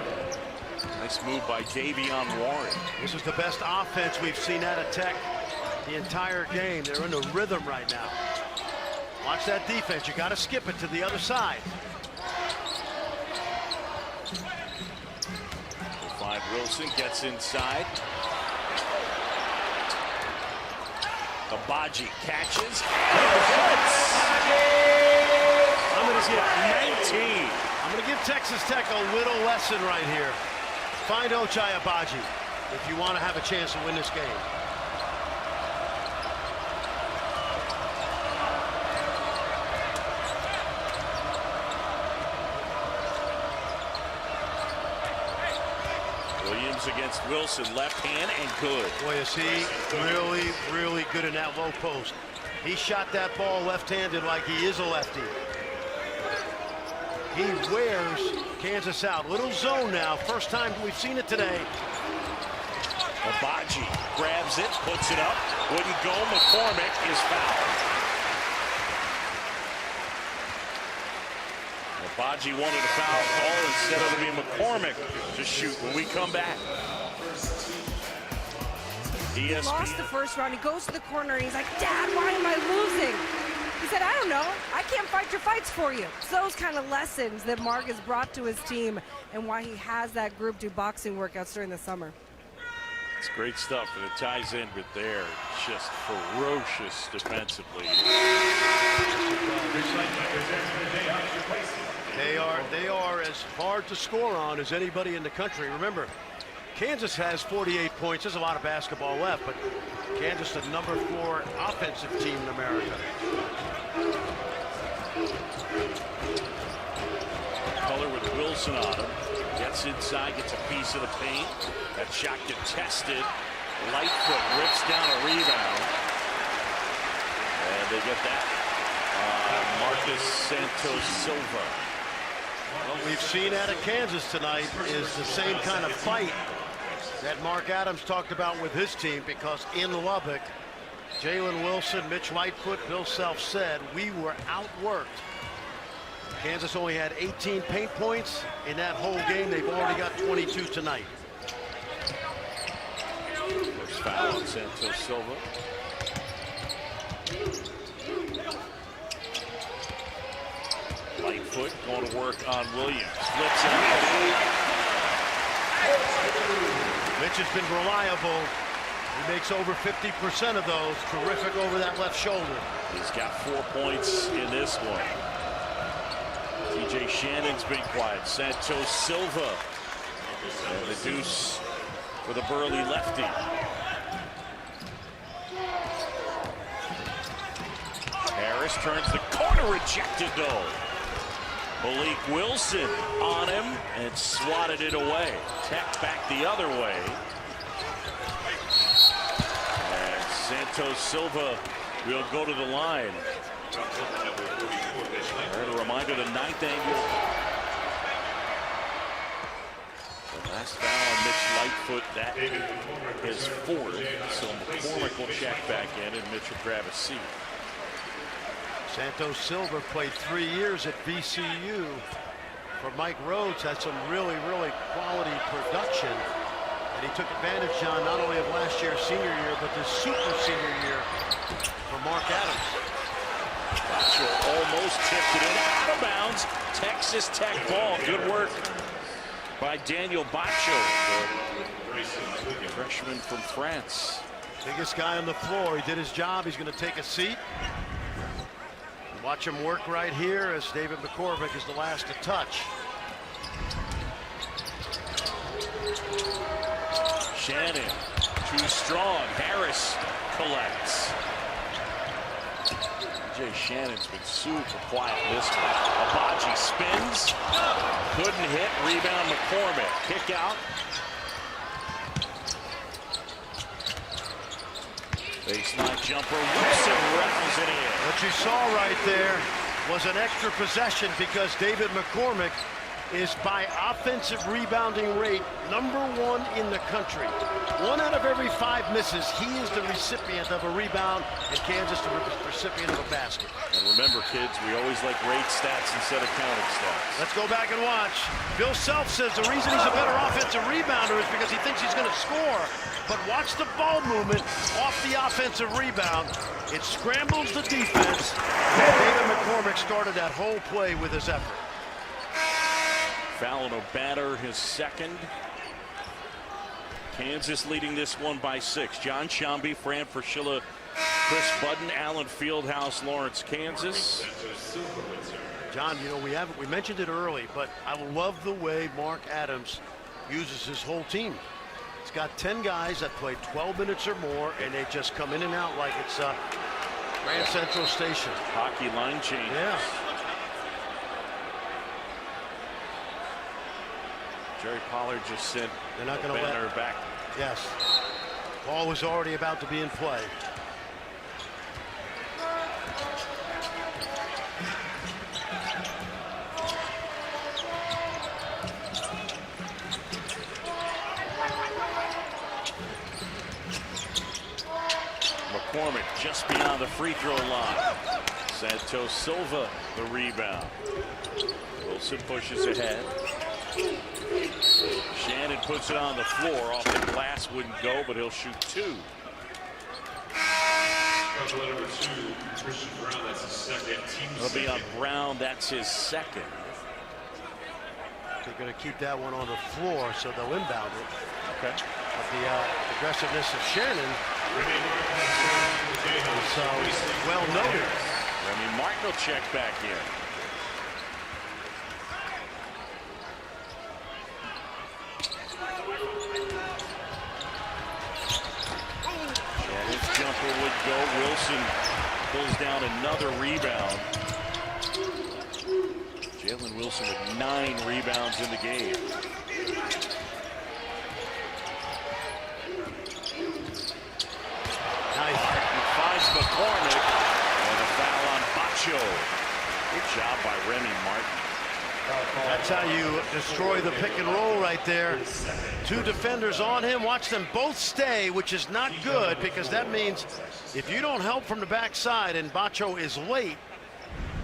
Nice move by Davion Warren. This is the best offense we've seen out of Tech the entire game. They're in a rhythm right now. Watch that defense. You got to skip it to the other side. Find Wilson, gets inside. Abaji catches. I'm going to give 19. I'm going to give Texas Tech a little lesson right here. Find Ochai Abaji if you want to have a chance to win this game. Williams against Wilson, left hand and good. Boy, is he really, really good in that low post. He shot that ball left-handed like he is a lefty. He wears Kansas out. Little zone now. First time we've seen it today. Abaji grabs it, puts it up. Wouldn't go. McCormick is fouled. Abaji wanted a foul call instead of it being McCormick to shoot when we come back. He lost the first round. He goes to the corner and he's like, Dad, why am I losing? He said, I don't know. I can't fight your fights for you. It's those kind of lessons that Mark has brought to his team and why he has that group do boxing workouts during the summer. It's great stuff, and it ties in with there. Just ferocious defensively. They are as hard to score on as anybody in the country. Remember, Kansas has 48 points. There's a lot of basketball left, but Kansas, the #4 offensive team in America. Color with Wilson on him. Gets inside, gets a piece of the paint. That shot contested. Lightfoot rips down a rebound. And they get that. Marcus Santos Silva. What we've seen out of Kansas tonight is the same kind of fight that Mark Adams talked about with his team, because in Lubbock, Jalen Wilson, Mitch Lightfoot, Bill Self said, we were outworked. Kansas only had 18 paint points in that whole game. They've already got 22 tonight. First foul on Santos Silva. Lightfoot going to work on Williams. Flips it out. Mitch has been reliable. He makes over 50% of those. Terrific over that left shoulder. He's got 4 points in this one. TJ Shannon's been quiet. Santos Silva. And the deuce for the burly lefty. Harris turns the corner, rejected though. Malik Wilson on him and swatted it away. Tech back the other way. And Santos Silva will go to the line. And a reminder, the 9th angle. The last foul on Mitch Lightfoot, that is 4th. So McCormick will check back in and Mitch will grab a seat. Santos Silva played 3 years at VCU for Mike Rhodes, had some really, really quality production. And he took advantage, John, not only of last year's senior year, but this super senior year for Mark Adams. Bacho almost tipped it in, out of bounds. Texas Tech ball. Good work by Daniel Bacho, the freshman from France. Biggest guy on the floor. He did his job. He's going to take a seat. Watch him work right here as David McCormick is the last to touch. Shannon, too strong. Harris collects. Jay Shannon's been super quiet this one. Agbaji spins. Couldn't hit. Rebound McCormick. Kick out. Baseline jumper. Wilson rattles it in. What you saw right there was an extra possession because David McCormick is by offensive rebounding rate #1 in the country. 1 out of every 5 misses, he is the recipient of a rebound, and Kansas the recipient of a basket. And remember, kids, we always like rate stats instead of counting stats. Let's go back and watch. Bill Self says the reason he's a better offensive rebounder is because he thinks he's going to score. But watch the ball movement off the offensive rebound. It scrambles the defense, and David McCormick started that whole play with his effort. Fallon O'Banner, his second. Kansas leading this one by 6. John Shambi, Fran Fraschilla, Chris Budden, Allen Fieldhouse, Lawrence, Kansas. John, you know, we mentioned it early, but I love the way Mark Adams uses his whole team. He's got 10 guys that play 12 minutes or more, and they just come in and out like it's Grand Central Station. Hockey line change. Yeah. Jerry Pollard just sent They're not going to let her back. Yes. Ball was already about to be in play. McCormick just beyond the free throw line. Santos Silva the rebound. Wilson pushes ahead. Shannon puts it on the floor. Off the glass, wouldn't go, but he'll shoot 2. Number 2, Christian Brown, that's his second. It'll be on Brown, that's his second. They're going to keep that one on the floor, so they'll inbound it. Okay. But the aggressiveness of Shannon is well noted. Remy Martin will check back in. Shannon's jumper would go. Wilson pulls down another rebound. Jalen Wilson with 9 rebounds in the game. Nice. He finds McCormick, and a foul on Bacho. Good job by Remy Martin. That's how you destroy the pick and roll right there. 2 defenders on him. Watch them both stay, which is not good because that means if you don't help from the backside and Bacho is late,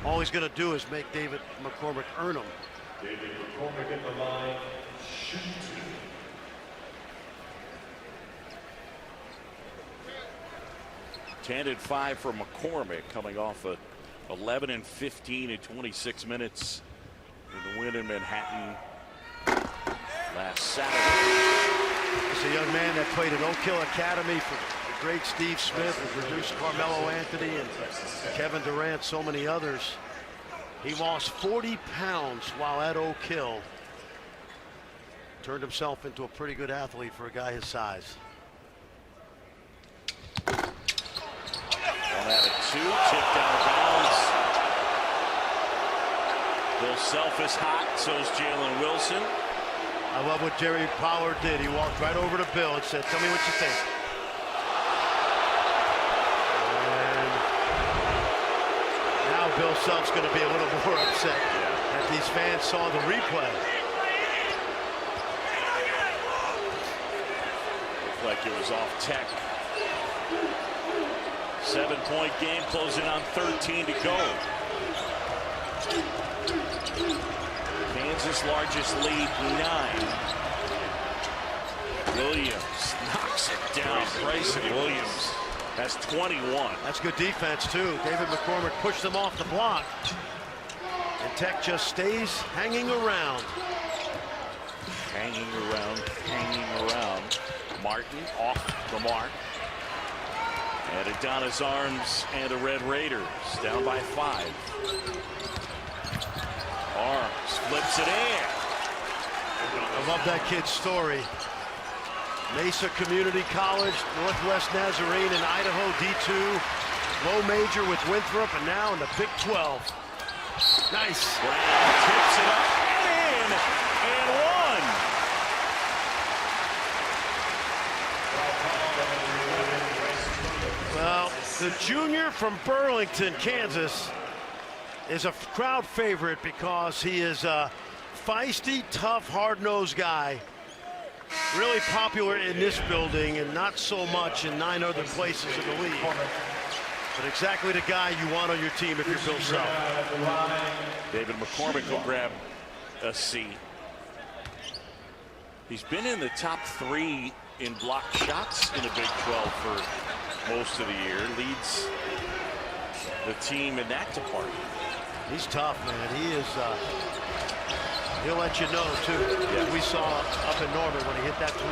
all he's going to do is make David McCormick earn them. David McCormick at the line, shoot 10 and 5 for McCormick, coming off a 11 and 15 in 26 minutes in the win in Manhattan last Saturday. He's a young man that played at Oak Hill Academy for the great Steve Smith and produced Carmelo Anthony and Kevin Durant, so many others. He lost 40 pounds while at Oak Hill. Turned himself into a pretty good athlete for a guy his size. One out of 2, tipped out of bounds. Bill Self is hot, so's Jalen Wilson. I love what Jerry Pollard did. He walked right over to Bill and said, "Tell me what you think." And now Bill Self's going to be a little more upset that these fans saw the replay. Looked like it was off tech. 7-point game, closing on 13 to go. Kansas' largest lead, 9. Williams knocks it down. Bryson Williams has 21. That's good defense, too. David McCormick pushed them off the block. And Tech just stays hanging around. Hanging around, hanging around. Martin off the mark. And Adonis Arms and the Red Raiders down by 5. Arms flips it in. I love that kid's story. Mesa Community College, Northwest Nazarene in Idaho, D2. Low major with Winthrop, and now in the Big 12. Nice. Brown tips it up and in and one. Well, the junior from Burlington, Kansas, is a crowd favorite because he is a feisty, tough, hard-nosed guy. Really popular in this building and not so much in 9 other places in the league. But exactly the guy you want on your team if you're Bill Self. David McCormick will grab a seat. He's been in the top 3 in blocked shots in the Big 12 for most of the year. Leads the team in that department. He's tough, man. He is. He'll let you know, too. Yeah. We saw up in Norman when he hit that 3.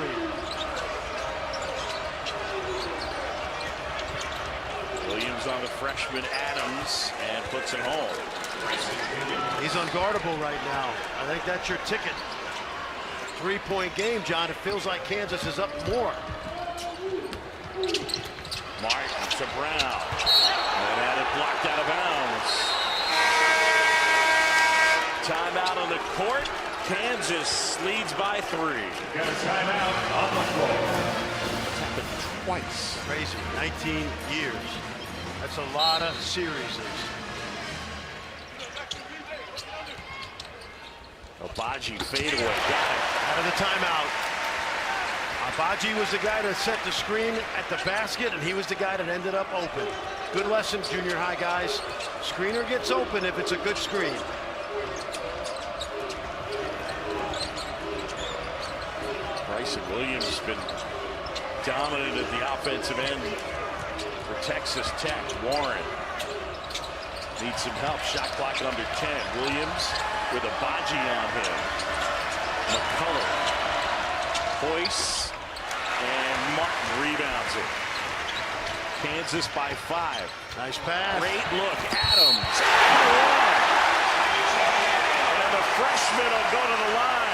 Williams on the freshman Adams and puts it home. He's unguardable right now. I think that's your ticket. 3-point game, John. It feels like Kansas is up more. Martin to Brown. And had it blocked out of bounds. Timeout on the court. Kansas leads by 3. Got a timeout on the floor. It's happened twice. Crazy. 19 years. That's a lot of series. Agbaji fadeaway. Got it. Out of the timeout. Agbaji was the guy that set the screen at the basket, and he was the guy that ended up open. Good lesson, junior high guys. Screener gets open if it's a good screen. Bryson Williams has been dominant at the offensive end for Texas Tech. Warren needs some help. Shot clock under 10. Williams with Agbaji on him. McCullough hoists, and Martin rebounds it. Kansas by 5. Nice pass. Great look. Adams. And the freshman will go to the line.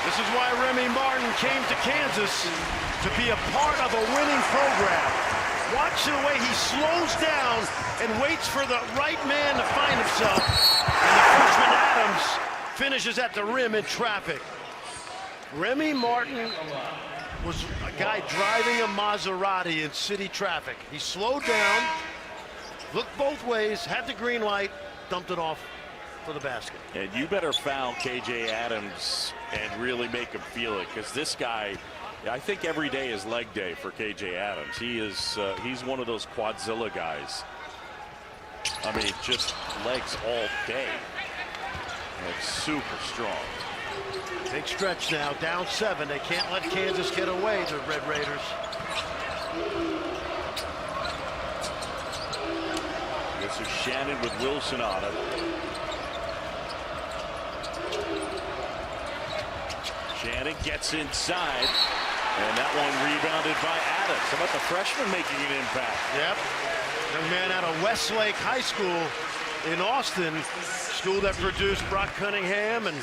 This is why Remy Martin came to Kansas, to be a part of a winning program. Watch the way he slows down and waits for the right man to find himself. And the freshman Adams finishes at the rim in traffic. Remy Martin was a guy driving a Maserati in city traffic. He slowed down, looked both ways, had the green light, dumped it off for the basket. And you better foul KJ Adams and really make him feel it, because this guy, I think every day is leg day for KJ Adams. He is he's one of those quadzilla guys. I mean, just legs all day. And super strong. Big stretch now, down 7. They can't let Kansas get away, the Red Raiders. This is Shannon with Wilson on him. Shannon gets inside, and that one rebounded by Adams. How about the freshman making an impact? Yep. Young man out of Westlake High School in Austin, school that produced Brock Cunningham and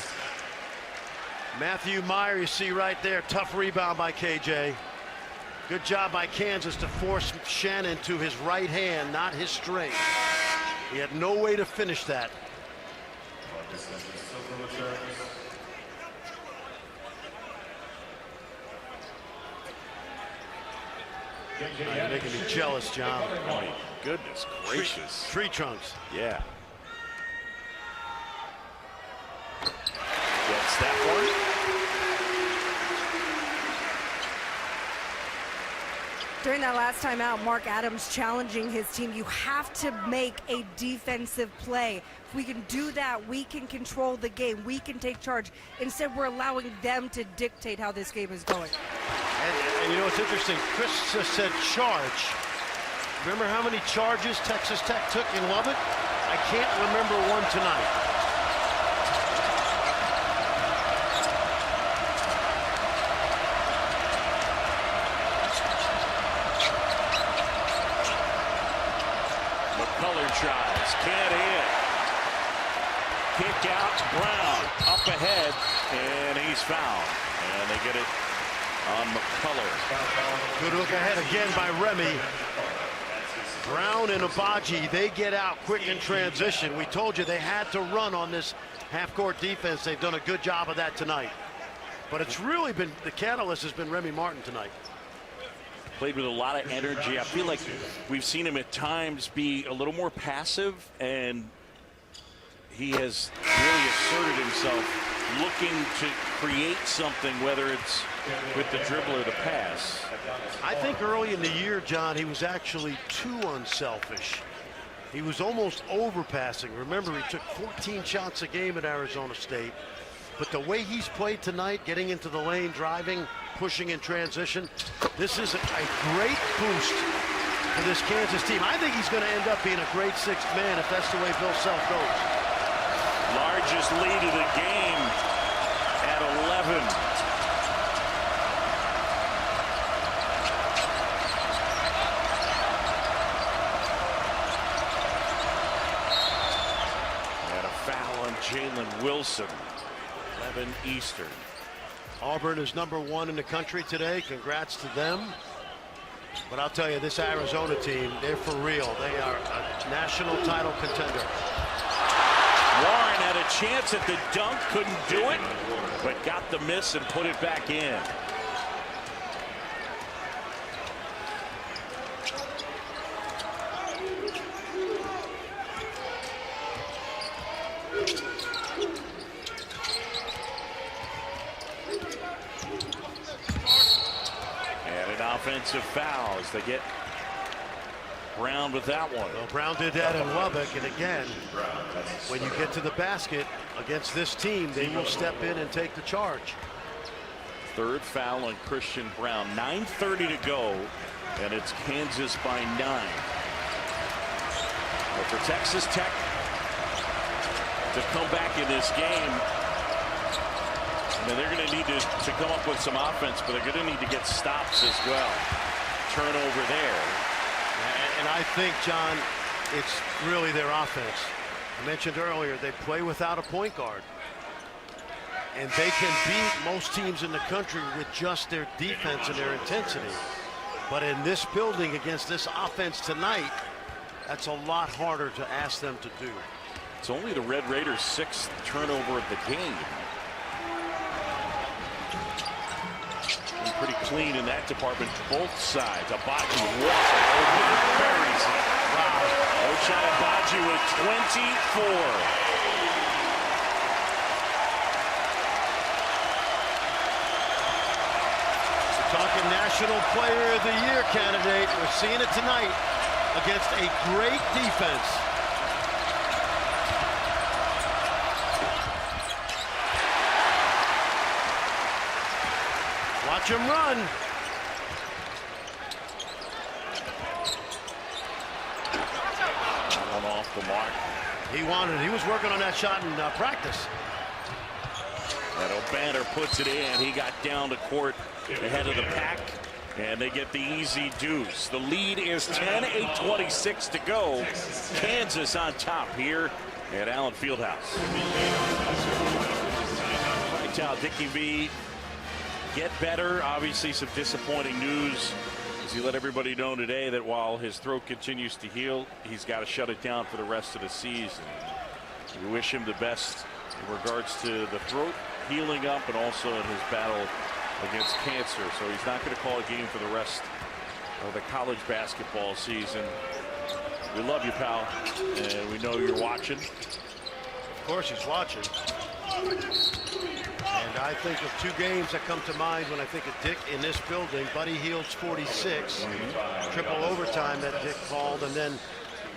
Matthew Meyer. You see right there, tough rebound by KJ. Good job by Kansas to force Shannon to his right hand, not his strength. He had no way to finish that. You're making me jealous, John. Oh, my goodness gracious. Tree trunks. Yeah. Gets that one. During that last time out, Mark Adams challenging his team. You have to make a defensive play. If we can do that, we can control the game. We can take charge. Instead, we're allowing them to dictate how this game is going. And you know what's interesting? Chris just said charge. Remember how many charges Texas Tech took in Lubbock? I can't remember one tonight. tries, can't hit. Kick out, Brown up ahead, and he's fouled. And they get it on McCullough. Good look ahead again by Remy. Brown and Agbaji, they get out quick in transition. We told you they had to run on this half-court defense. They've done a good job of that tonight. But it's really been, the catalyst has been Remy Martin tonight. Played with a lot of energy. I feel like we've seen him at times be a little more passive, and he has really asserted himself, looking to create something, whether it's with the dribble or the pass. I think early in the year, John, he was actually too unselfish. He was almost overpassing. Remember, he took 14 shots a game at Arizona State. But the way he's played tonight, getting into the lane, driving, pushing in transition, this is a great boost for this Kansas team. I think he's going to end up being a great sixth man if that's the way Bill Self goes. Largest lead of the game at 11. And a foul on Jalen Wilson. 11 Eastern. Auburn is #1 in the country today. Congrats to them. But I'll tell you, this Arizona team, they're for real. They are a national title contender. Warren had a chance at the dunk, couldn't do it, but got the miss and put it back in. Offensive fouls. They get Brown with that one. Well, Brown did that in Lubbock, and again, when you get to the basket against this team, they will step in and take the charge. Third foul on Christian Brown. 9:30 to go, and it's Kansas by 9. But for Texas Tech to come back in this game, they're going to need to come up with some offense, but they're going to need to get stops as well. Turnover there. And I think, John, it's really their offense. I mentioned earlier, they play without a point guard. And they can beat most teams in the country with just their defense and their intensity. But in this building against this offense tonight, that's a lot harder to ask them to do. It's only the Red Raiders' 6th turnover of the game. Pretty clean in that department, both sides. Agbaji walks it over and buries it. Wow. Ochai Agbaji with 24. We're talking National Player of the Year candidate. We're seeing it tonight against a great defense. Watch him run. One off the mark. He was working on that shot in practice. And O'Banner puts it in. He got down to court ahead of the pack, and they get the easy deuce. The lead is 10, 8:26 to go. Kansas on top here at Allen Fieldhouse. Right now, Dickie V get better. Obviously some disappointing news as he let everybody know today that while his throat continues to heal, he's got to shut it down for the rest of the season. We wish him the best in regards to the throat healing up and also in his battle against cancer. So he's not going to call a game for the rest of the college basketball season. We love you, pal, and we know you're watching. Of course he's watching. And I think of two games that come to mind when I think of Dick in this building. Buddy Hield's 46, triple overtime that Dick called, and then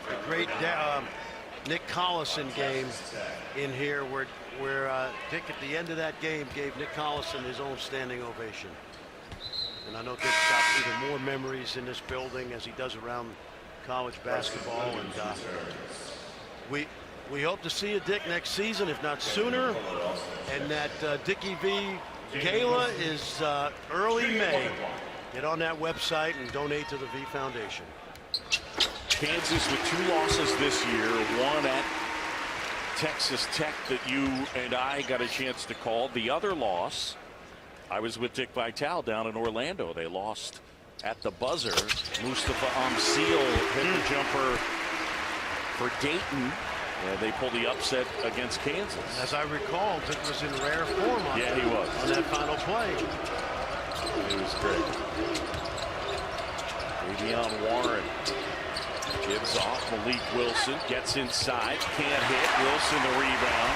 the great Nick Collison game in here where Dick at the end of that game gave Nick Collison his own standing ovation. And I know Dick's got even more memories in this building as he does around college basketball, and we hope to see a Dick next season, if not sooner. And that Dickie V Gala is early May. Get on that website and donate to the V Foundation. Kansas with 2 losses this year, one at Texas Tech that you and I got a chance to call. The other loss, I was with Dick Vitale down in Orlando. They lost at the buzzer. Mustafa Amsil hit the jumper for Dayton. They pulled the upset against Kansas. As I recall, Dick was in rare form on, yeah, he was. On that final play. It was great. Davion Warren gives off. Malik Wilson gets inside. Can't hit. Wilson the rebound.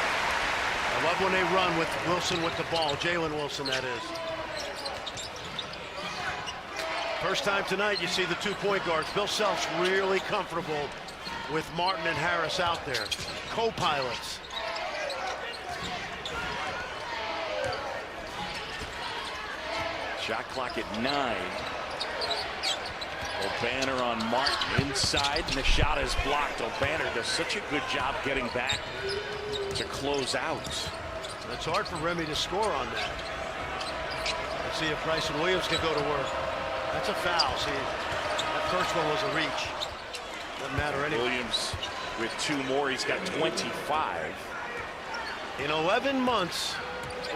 I love when they run with Wilson with the ball. Jalen Wilson, that is. First time tonight you see the 2 point guards. Bill Self's really comfortable with Martin and Harris out there. Co-pilots. Shot clock at 9. O'Banner on Martin inside, and the shot is blocked. O'Banner does such a good job getting back to close out. It's hard for Remy to score on that. Let's see if Bryson Williams can go to work. That's a foul. See, that first one was a reach. Doesn't matter anyway. Williams with 2 more. He's got 25. In 11 months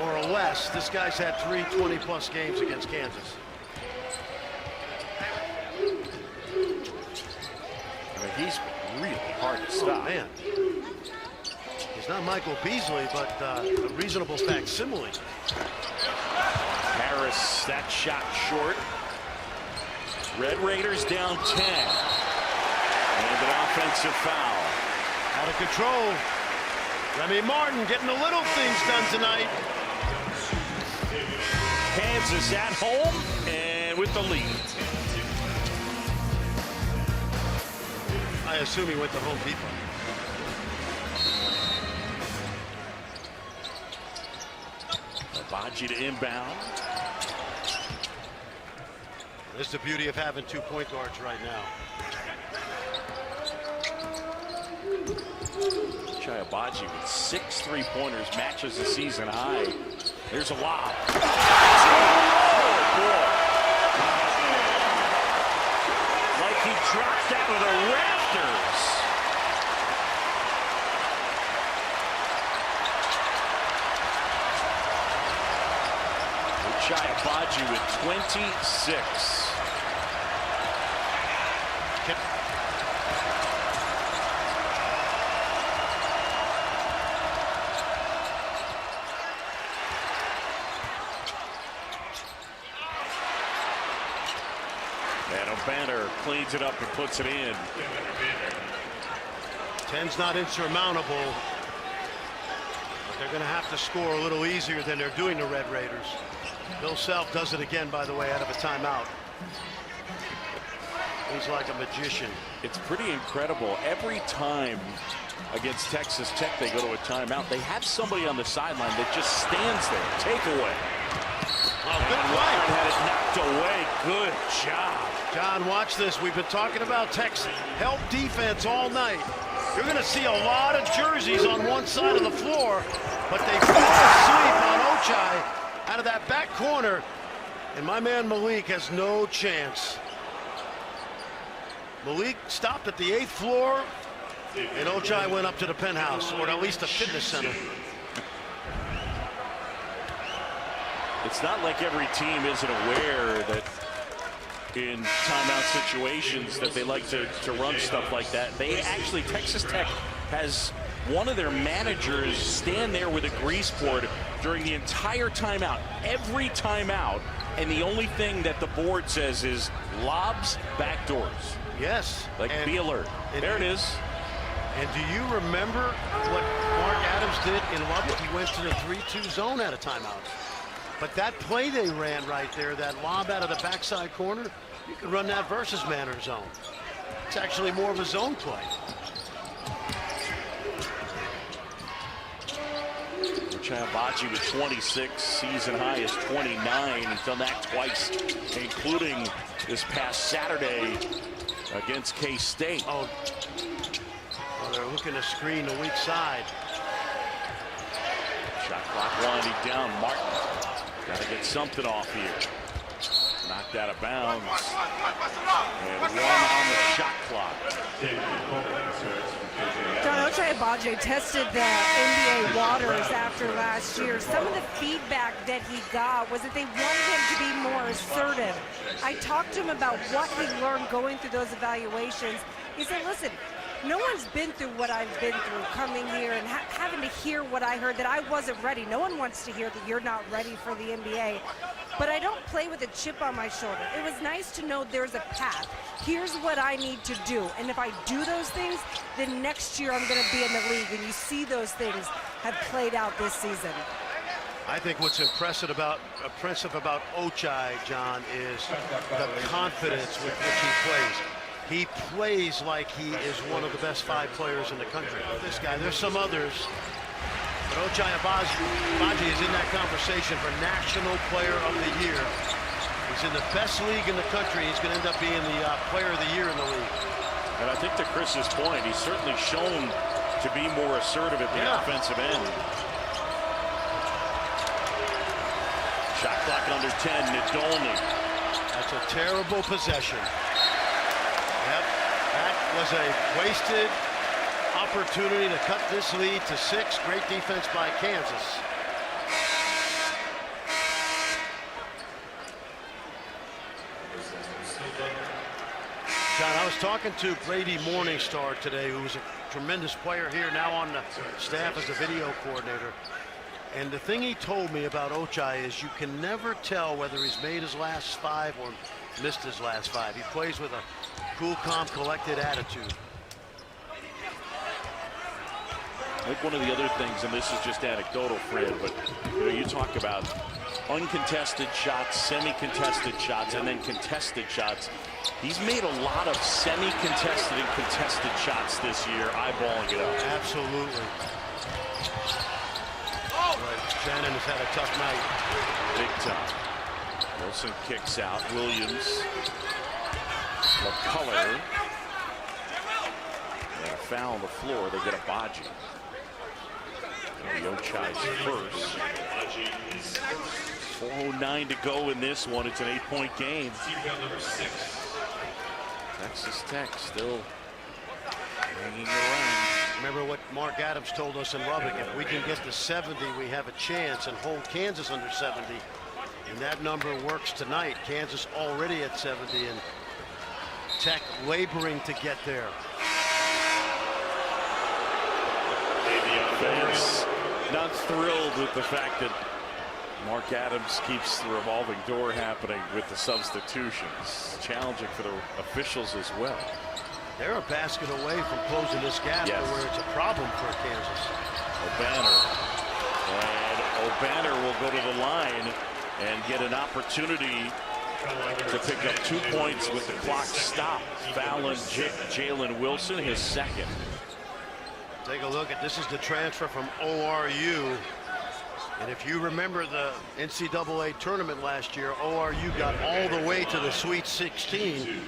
or less, this guy's had 3 20-plus games against Kansas. He's really hard to stop. Oh, man. He's not Michael Beasley, but a reasonable facsimile. Harris, that shot short. Red Raiders down 10. And an offensive foul. Out of control. Remy Martin getting the little things done tonight. Kansas at home and with the lead. I assume he went to Home Depot. Agbaji to inbound. This is the beauty of having 2 point guards right now. Ochai Agbaji with 6 3-pointers, matches the season high. There's a lob. Oh, boy. Like he dropped out of the rafters. Ochai Agbaji with 26. And O'Banner cleans it up and puts it in. 10's not insurmountable. But they're going to have to score a little easier than they're doing the Red Raiders. Bill Self does it again, by the way, out of a timeout. He's like a magician. It's pretty incredible. Every time against Texas Tech they go to a timeout, they have somebody on the sideline that just stands there. Takeaway. Oh, good And play. Warren had it knocked away. Good job. John, watch this. We've been talking about Tech's help defense all night. You're going to see a lot of jerseys on one side of the floor, but they fall asleep on Ochai out of that back corner, and my man Malik has no chance. Malik stopped at the 8th floor, and Ochai went up to the penthouse, or at least the fitness center. It's not like every team isn't aware that in timeout situations that they like to run stuff like that. They actually, Texas Tech has one of their managers stand there with a grease board during the entire timeout, every timeout, and the only thing that the board says is lobs, back doors. Yes. Like, be alert. There it is. And do you remember what Mark Adams did in Lubbock? He went to the 3-2 zone at a timeout. But that play they ran right there, that lob out of the backside corner, you can run that versus man or zone. It's actually more of a zone play. Ochai Agbaji with 26, season high is 29. He's done that twice, including this past Saturday against K-State. Oh, they're looking to screen the weak side. Shot clock winding down. Martin got to get something off here. Knocked out of bounds. And 1 on the shot clock. John, Ochai Agbaji tested the NBA waters after last year. Some of the feedback that he got was that they wanted him to be more assertive. I talked to him about what he learned going through those evaluations. He said, listen, no one's been through what I've been through coming here and having to hear what I heard, that I wasn't ready. No one wants to hear that you're not ready for the NBA. But I don't play with a chip on my shoulder. It was nice to know there's a path. Here's what I need to do. And if I do those things, then next year I'm going to be in the league. And you see those things have played out this season. I think what's impressive about Ochai, John, is the confidence with which he plays. He plays like he is one of the best 5 players in the country. This guy, there's some others, but Ochai Agbaji is in that conversation for National Player of the Year. He's in the best league in the country. He's going to end up being the Player of the Year in the league. And I think to Chris's point, he's certainly shown to be more assertive at the offensive end. Shot clock under 10, Nadolny. That's a terrible possession. Yep, that was a wasted opportunity to cut this lead to 6. Great defense by Kansas. John, I was talking to Brady Morningstar today, who was a tremendous player here, now on the staff as a video coordinator. And the thing he told me about Ochai is you can never tell whether he's made his last 5 or missed his last 5. He plays with a cool, calm, collected attitude. I think one of the other things, and this is just anecdotal, Fred, but you talk about uncontested shots, semi-contested shots, and then contested shots. He's made a lot of semi-contested and contested shots this year, eyeballing it up. Absolutely. Right. Shannon has had a tough night. Big time. Wilson kicks out. Williams. McCullough. And a foul on the floor. They get Agbaji. Ochai's first. 4:09 to go in this one. It's an 8-point game. Texas Tech still hanging around. Remember what Mark Adams told us in Lubbock, if we can get to 70, we have a chance, and hold Kansas under 70. And that number works tonight. Kansas already at 70, and Tech laboring to get there. Fans not thrilled with the fact that Mark Adams keeps the revolving door happening with the substitutions. Challenging for the officials as well. They're a basket away from closing this gap to where it's a problem for Kansas. Obanor. And Obanor will go to the line and get an opportunity to pick up 2 points with the clock stopped. Fouling Jalen Wilson, his second. Take a look at this. Is the transfer from ORU. And if you remember the NCAA tournament last year, ORU got all the way to the Sweet 16.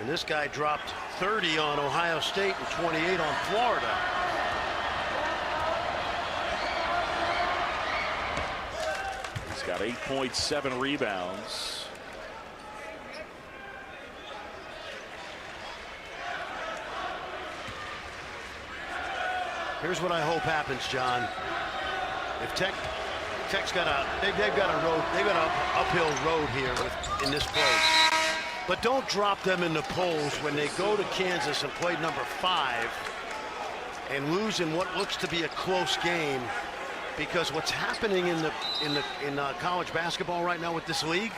And this guy dropped 30 on Ohio State and 28 on Florida. He's got 8 points, 7 rebounds. Here's what I hope happens, John. If Tech's got they've got an uphill road here in this place. But don't drop them in the polls when they go to Kansas and play number 5 and lose in what looks to be a close game, because what's happening in college basketball right now with this league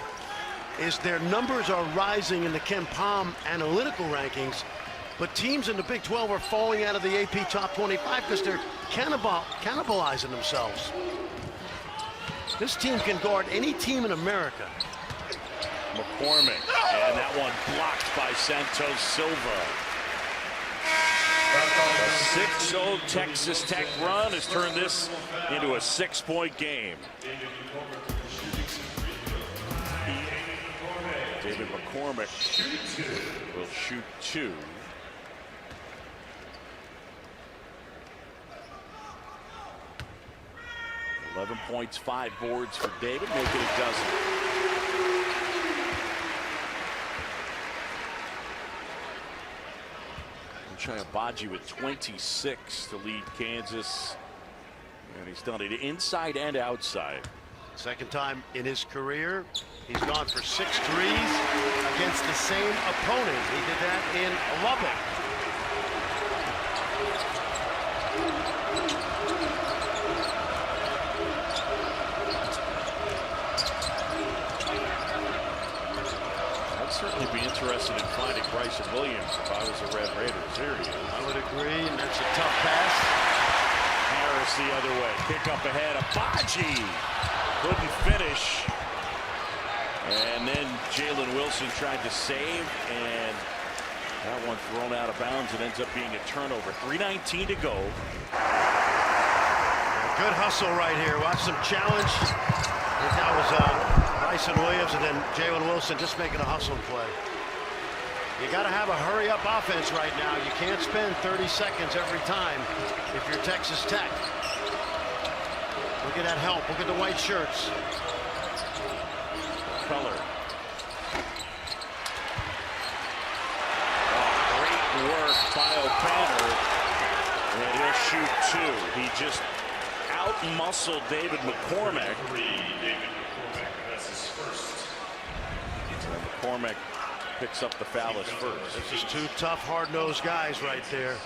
is their numbers are rising in the Ken Pom analytical rankings, but teams in the Big 12 are falling out of the AP top 25 because they're cannibalizing themselves. This team can guard any team in America. McCormick, and that one blocked by Santos Silva. A 6-0 Texas Tech run has turned this into a 6-point game. David McCormick will shoot 2. .11 points, 5 boards for David, making a dozen. Ochai Agbaji with 26 to lead Kansas. And he's done it inside and outside. Second time in his career, he's gone for 6 threes against the same opponent. He did that in Lubbock. I'd certainly be interested in finding Bryson Williams if I was a Red Raider. Here he is. I would agree, and that's a tough pass. Harris the other way. Pick up ahead. Agbaji couldn't finish. And then Jalen Wilson tried to save, and that one thrown out of bounds. It ends up being a turnover. 3:19 to go. Good hustle right here. Watch some challenge. I think that was Bryson Williams, and then Jalen Wilson just making a hustle play. You got to have a hurry-up offense right now. You can't spend 30 seconds every time if you're Texas Tech. Look at that help. Look at the white shirts. Color. Oh, great work by O'Banner. And he'll shoot 2. He just out-muscled David McCormack. That's his first. McCormack picks up the foul as first. This is 2 tough, hard-nosed guys right there.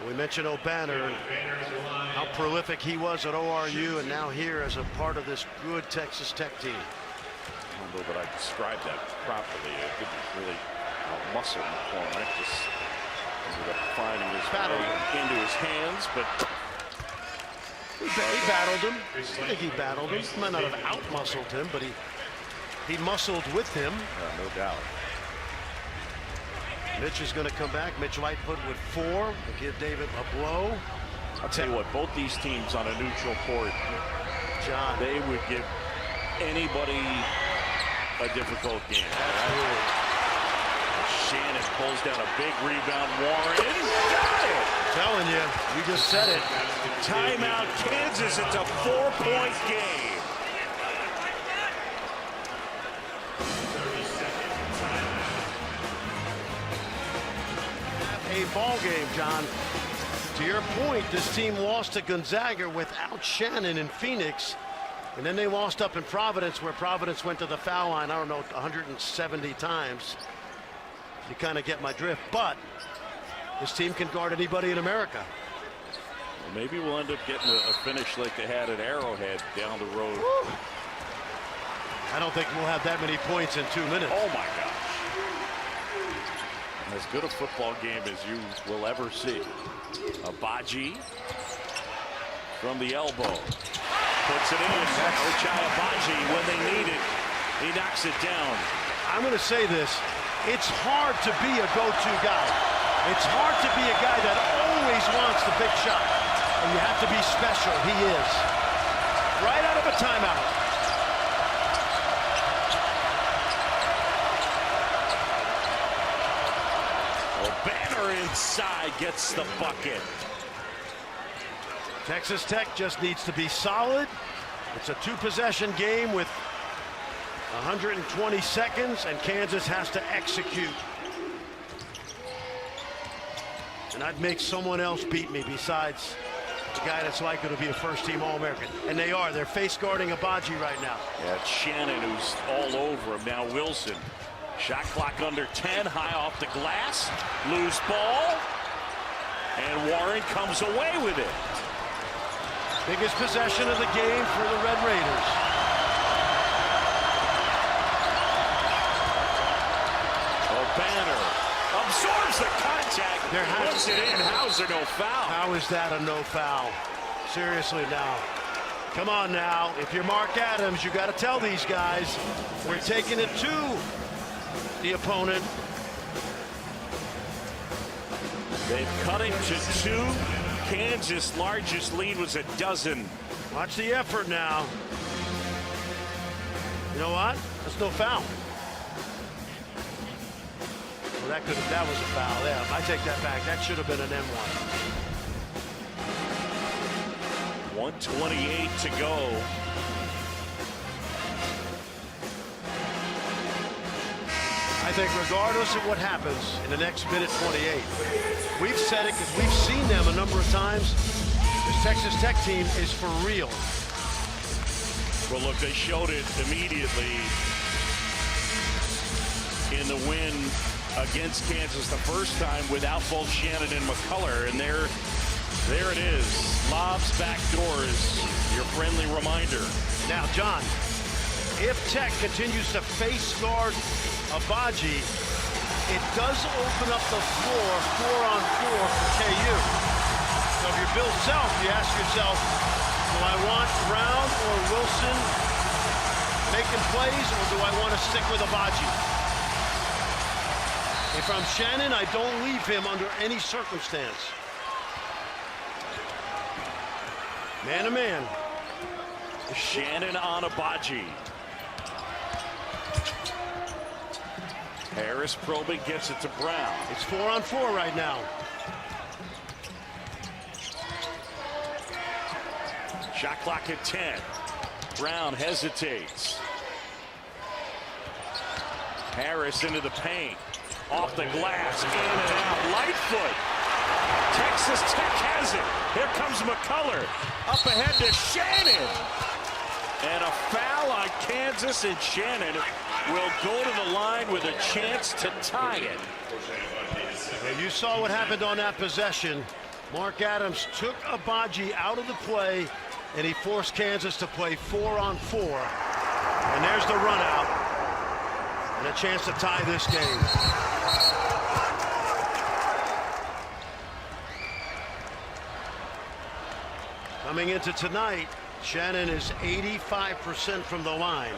We mentioned O'Banner, how prolific he was at ORU, and now here as a part of this good Texas Tech team. I don't know that I described that properly. I didn't really muscle McCormack. Just ended up finding his way into his hands, but he battled him. I think he battled him. He might not have out-muscled him, but he muscled with him. no doubt. Mitch is going to come back. Mitch Lightfoot with 4 and give David a blow. I'll tell you what, both these teams on a neutral court, John, they would give anybody a difficult game. absolutely. Shannon pulls down a big rebound. Warren got it. Telling you, you just said it. Timeout, Kansas. It's a 4-point game. A ball game, John. To your point, this team lost to Gonzaga without Shannon in Phoenix, and then they lost up in Providence, where Providence went to the foul line, I don't know, 170 times. You kind of get my drift, but this team can guard anybody in America. Well, maybe we'll end up getting a finish like they had at Arrowhead down the road. Woo. I don't think we'll have that many points in 2 minutes. Oh my gosh. As good a football game as you will ever see. Agbaji from the elbow. Puts it in. Ochai Agbaji, when they need it, he knocks it down. I'm going to say this. It's hard to be a go-to guy. It's hard to be a guy that always wants the big shot. And you have to be special. He is. Right out of a timeout. Banner inside gets the bucket. Texas Tech just needs to be solid. It's a 2-possession game with 120 seconds, and Kansas has to execute. And I'd make someone else beat me besides the guy that's likely to be a first-team All-American. And they are. They're face guarding Agbaji right now. Yeah, it's Shannon who's all over him. Now Wilson. Shot clock under 10, high off the glass, loose ball, and Warren comes away with it. Biggest possession of the game for the Red Raiders. O'Banner absorbs the contact, puts it in. How's there no foul? How is that a no foul? Seriously now. Come on now. If you're Mark Adams, you got to tell these guys we're taking it to the opponent. They've cut it to 2. Kansas' largest lead was a dozen. Watch the effort now. You know what? That's no foul. Well, that was a foul. Yeah, I take that back. That should have been an N1. 1:28 to go. I think regardless of what happens in the next minute 28, we've said it because we've seen them a number of times. This Texas Tech team is for real. Well, look, they showed it immediately in the win against Kansas the first time without both Shannon and McCullough. And there it is. Lobs, backdoors, your friendly reminder. Now, John, if Tech continues to face guard Agbaji, it does open up the floor 4-on-4 for KU. So if you're Bill Self, you ask yourself, do I want Brown or Wilson making plays, or do I want to stick with Agbaji? If I'm Shannon, I don't leave him under any circumstance. Man to man. Shannon on Agbaji. Harris probing, gets it to Brown. It's 4-on-4 right now. Shot clock at 10. Brown hesitates. Harris into the paint. Off the glass, in and out. Lightfoot. Texas Tech has it. Here comes McCullough. Up ahead to Shannon. And a foul on Kansas, and Shannon will go to the line with a chance to tie it. Well, you saw what happened on that possession. Mark Adams took Agbaji out of the play, and he forced Kansas to play 4-on-4. And there's the run out. And a chance to tie this game. Coming into tonight, Shannon is 85% from the line.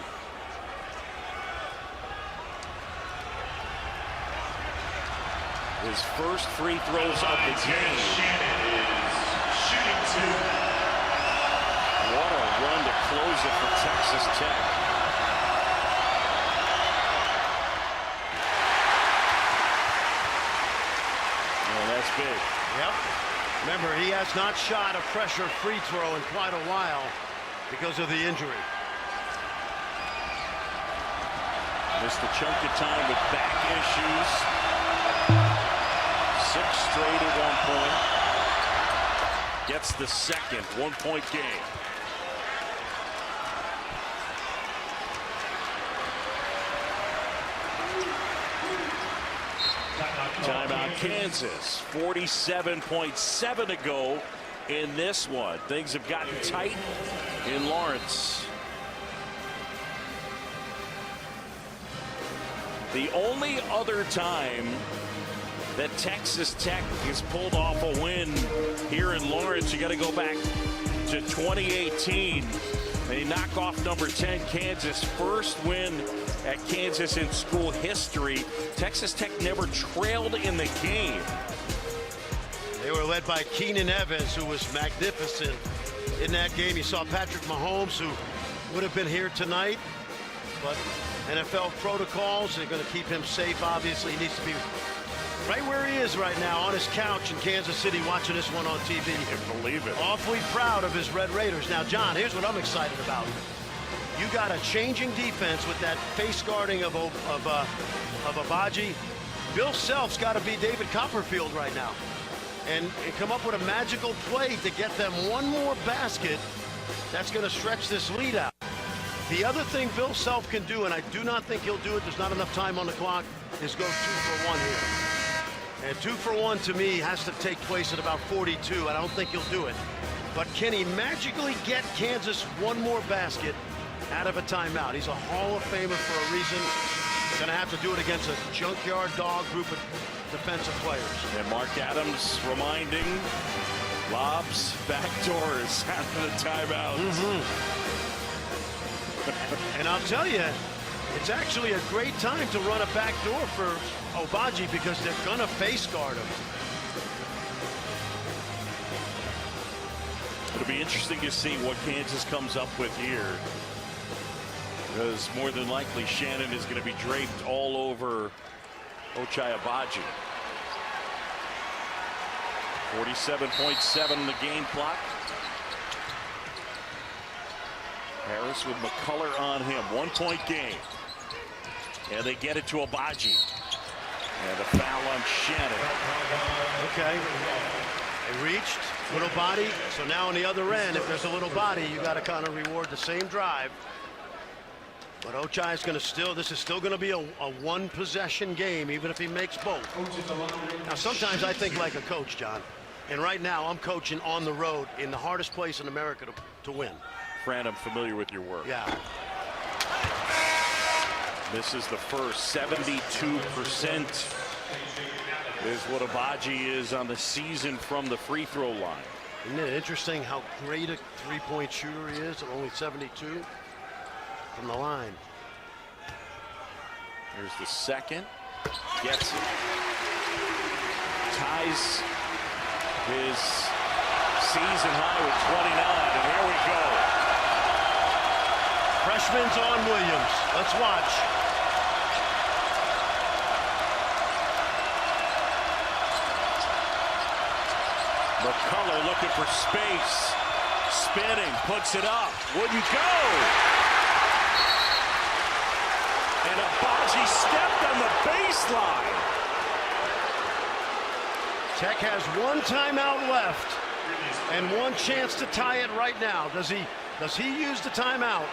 His first free throws of the game. Shannon is shooting 2. What a run to close it for Texas Tech. Oh, that's big. Yep. Remember, he has not shot a pressure free throw in quite a while because of the injury. Missed a chunk of time with back issues. 6 straight at 1 point. Gets the second 1-point game. Timeout Kansas. 47.7 to go in this one. Things have gotten tight in Lawrence. The only other time that Texas Tech has pulled off a win here in Lawrence, you got to go back to 2018. They knock off number 10 Kansas. First win at Kansas in school history. Texas Tech never trailed in the game. They were led by Keenan Evans, who was magnificent in that game. You saw Patrick Mahomes, who would have been here tonight, but NFL protocols, they're going to keep him safe. Obviously, he needs to be right where he is right now, on his couch in Kansas City, watching this one on TV. You can believe it. Awfully proud of his Red Raiders. Now, John, here's what I'm excited about. You got a changing defense with that face guarding of Agbaji. Bill Self's got to be David Copperfield right now and come up with a magical play to get them one more basket that's going to stretch this lead out. The other thing Bill Self can do, and I do not think he'll do it, there's not enough time on the clock, is go 2 for 1 here. And 2 for 1 to me has to take place at about 42. I don't think he'll do it. But can he magically get Kansas one more basket out of a timeout? He's a Hall of Famer for a reason. They're going to have to do it against a junkyard dog group of defensive players. And Mark Adams reminding lobs, backdoors after the timeout. And I'll tell you, it's actually a great time to run a backdoor for Agbaji because they're going to face guard him. It'll be interesting to see what Kansas comes up with here, because more than likely Shannon is going to be draped all over Ochai Agbaji. 47.7 the game clock. Harris with McCullough on him. 1-point game. And they get it to Agbaji. And a foul on Shannon. Okay. They reached, little body. So now on the other end, if there's a little body, you got to kind of reward the same drive. But Ochai is going to this is still going to be a one possession game, even if he makes both. Now, sometimes I think like a coach, John. And right now, I'm coaching on the road in the hardest place in America to win. Fran, I'm familiar with your work. Yeah. This is the first. 72% is what Agbaji is on the season from the free throw line. Isn't it interesting how great a three-point shooter he is at only 72 from the line? Here's the second. Gets it. Ties his season high with 29, and here we go. Freshman's on Williams. Let's watch. McCullough looking for space. Spinning, puts it up. Wouldn't go. And Agbaji stepped on the baseline. Tech has one timeout left and one chance to tie it right now. Does he use the timeout?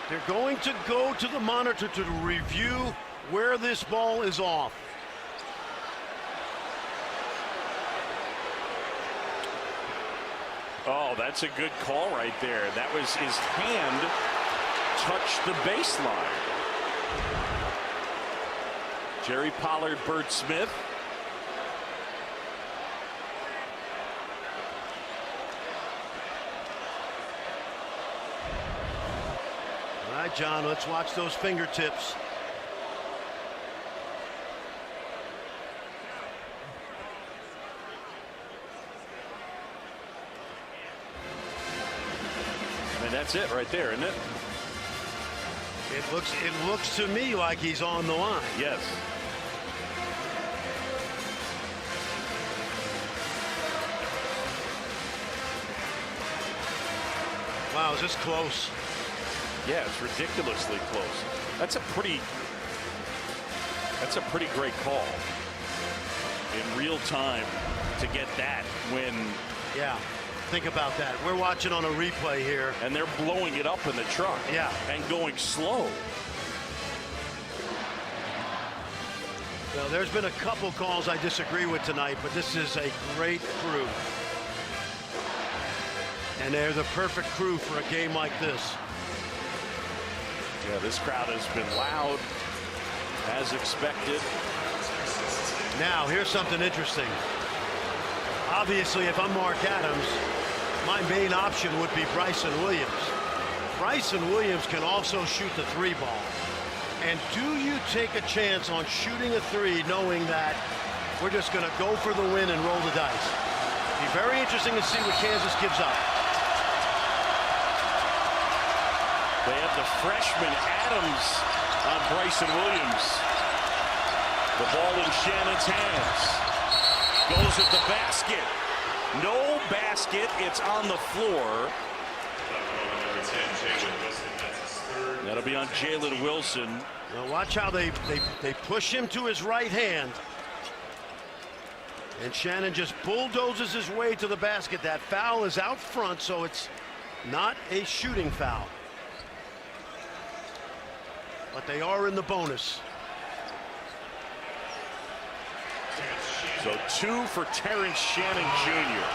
They're going to go to the monitor to review where this ball is off. Oh, that's a good call right there. That was his hand touched the baseline. Jerry Pollard, Bert Smith. All right, John, let's watch those fingertips. And that's it right there, isn't it? It looks to me like he's on the line. Yes. Wow, is this close? Yeah, it's ridiculously close. That's a pretty great call in real time to get that when. Yeah, think about that. We're watching on a replay here. And they're blowing it up in the truck. Yeah. And going slow. Well, there's been a couple calls I disagree with tonight, but this is a great crew. And they're the perfect crew for a game like this. Yeah, this crowd has been loud, as expected. Now, here's something interesting. Obviously, if I'm Mark Adams, my main option would be Bryson Williams. Bryson Williams can also shoot the three ball. And do you take a chance on shooting a three knowing that we're just going to go for the win and roll the dice? Be very interesting to see what Kansas gives up. They have the freshman Adams on Bryson Williams. The ball in Shannon's hands. Goes at the basket. No basket. It's on the floor. That'll be on Jalen Wilson. Now watch how they push him to his right hand. And Shannon just bulldozes his way to the basket. That foul is out front, so it's not a shooting foul. But they are in the bonus. So 2 for Terrence Shannon Jr.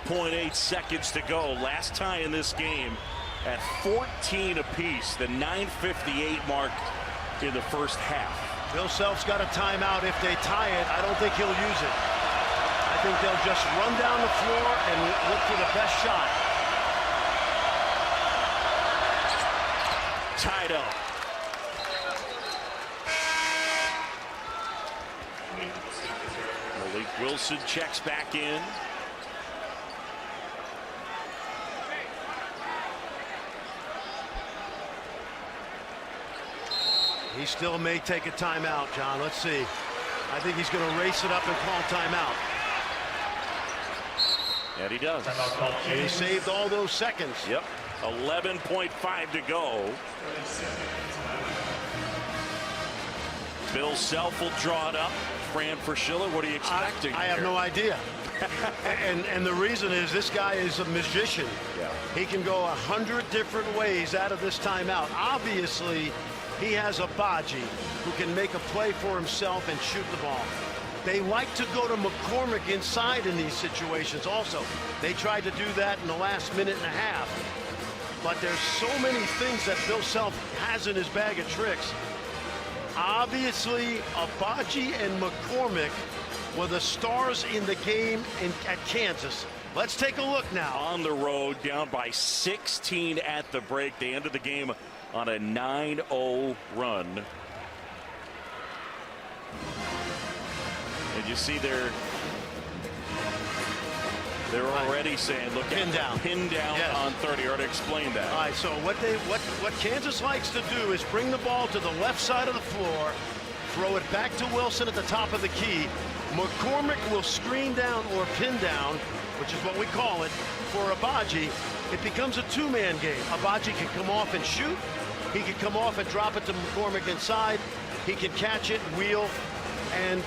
.8 seconds to go. Last tie in this game at 14 apiece. The 9:58 mark in the first half. Bill Self's got a timeout. If they tie it, I don't think he'll use it. I think they'll just run down the floor and look for the best shot. Tied up. Malik Wilson checks back in. He still may take a timeout, John. Let's see. I think he's going to race it up and call timeout. And he does. And he saved all those seconds. Yep. 11.5 to go. Bill Self will draw it up. Fran Fraschilla, what are you expecting? I have no idea. and the reason is this guy is a magician. Yeah. He can go 100 different ways out of this timeout. Obviously, he has a Badji who can make a play for himself and shoot the ball. They like to go to McCormick inside in these situations also. They tried to do that in the last minute and a half. But there's so many things that Bill Self has in his bag of tricks. Obviously, Agbaji and McCormick were the stars in the game at Kansas. Let's take a look now. On the road, down by 16 at the break. They ended the game on a 9-0 run. And you see they're already saying, look, pin down yes. On 30. I already explained that. All right, so what Kansas likes to do is bring the ball to the left side of the floor, throw it back to Wilson at the top of the key. McCormick will screen down or pin down, which is what we call it, for Agbaji. It becomes a two-man game. Agbaji can come off and shoot. He can come off and drop it to McCormick inside. He can catch it, wheel, and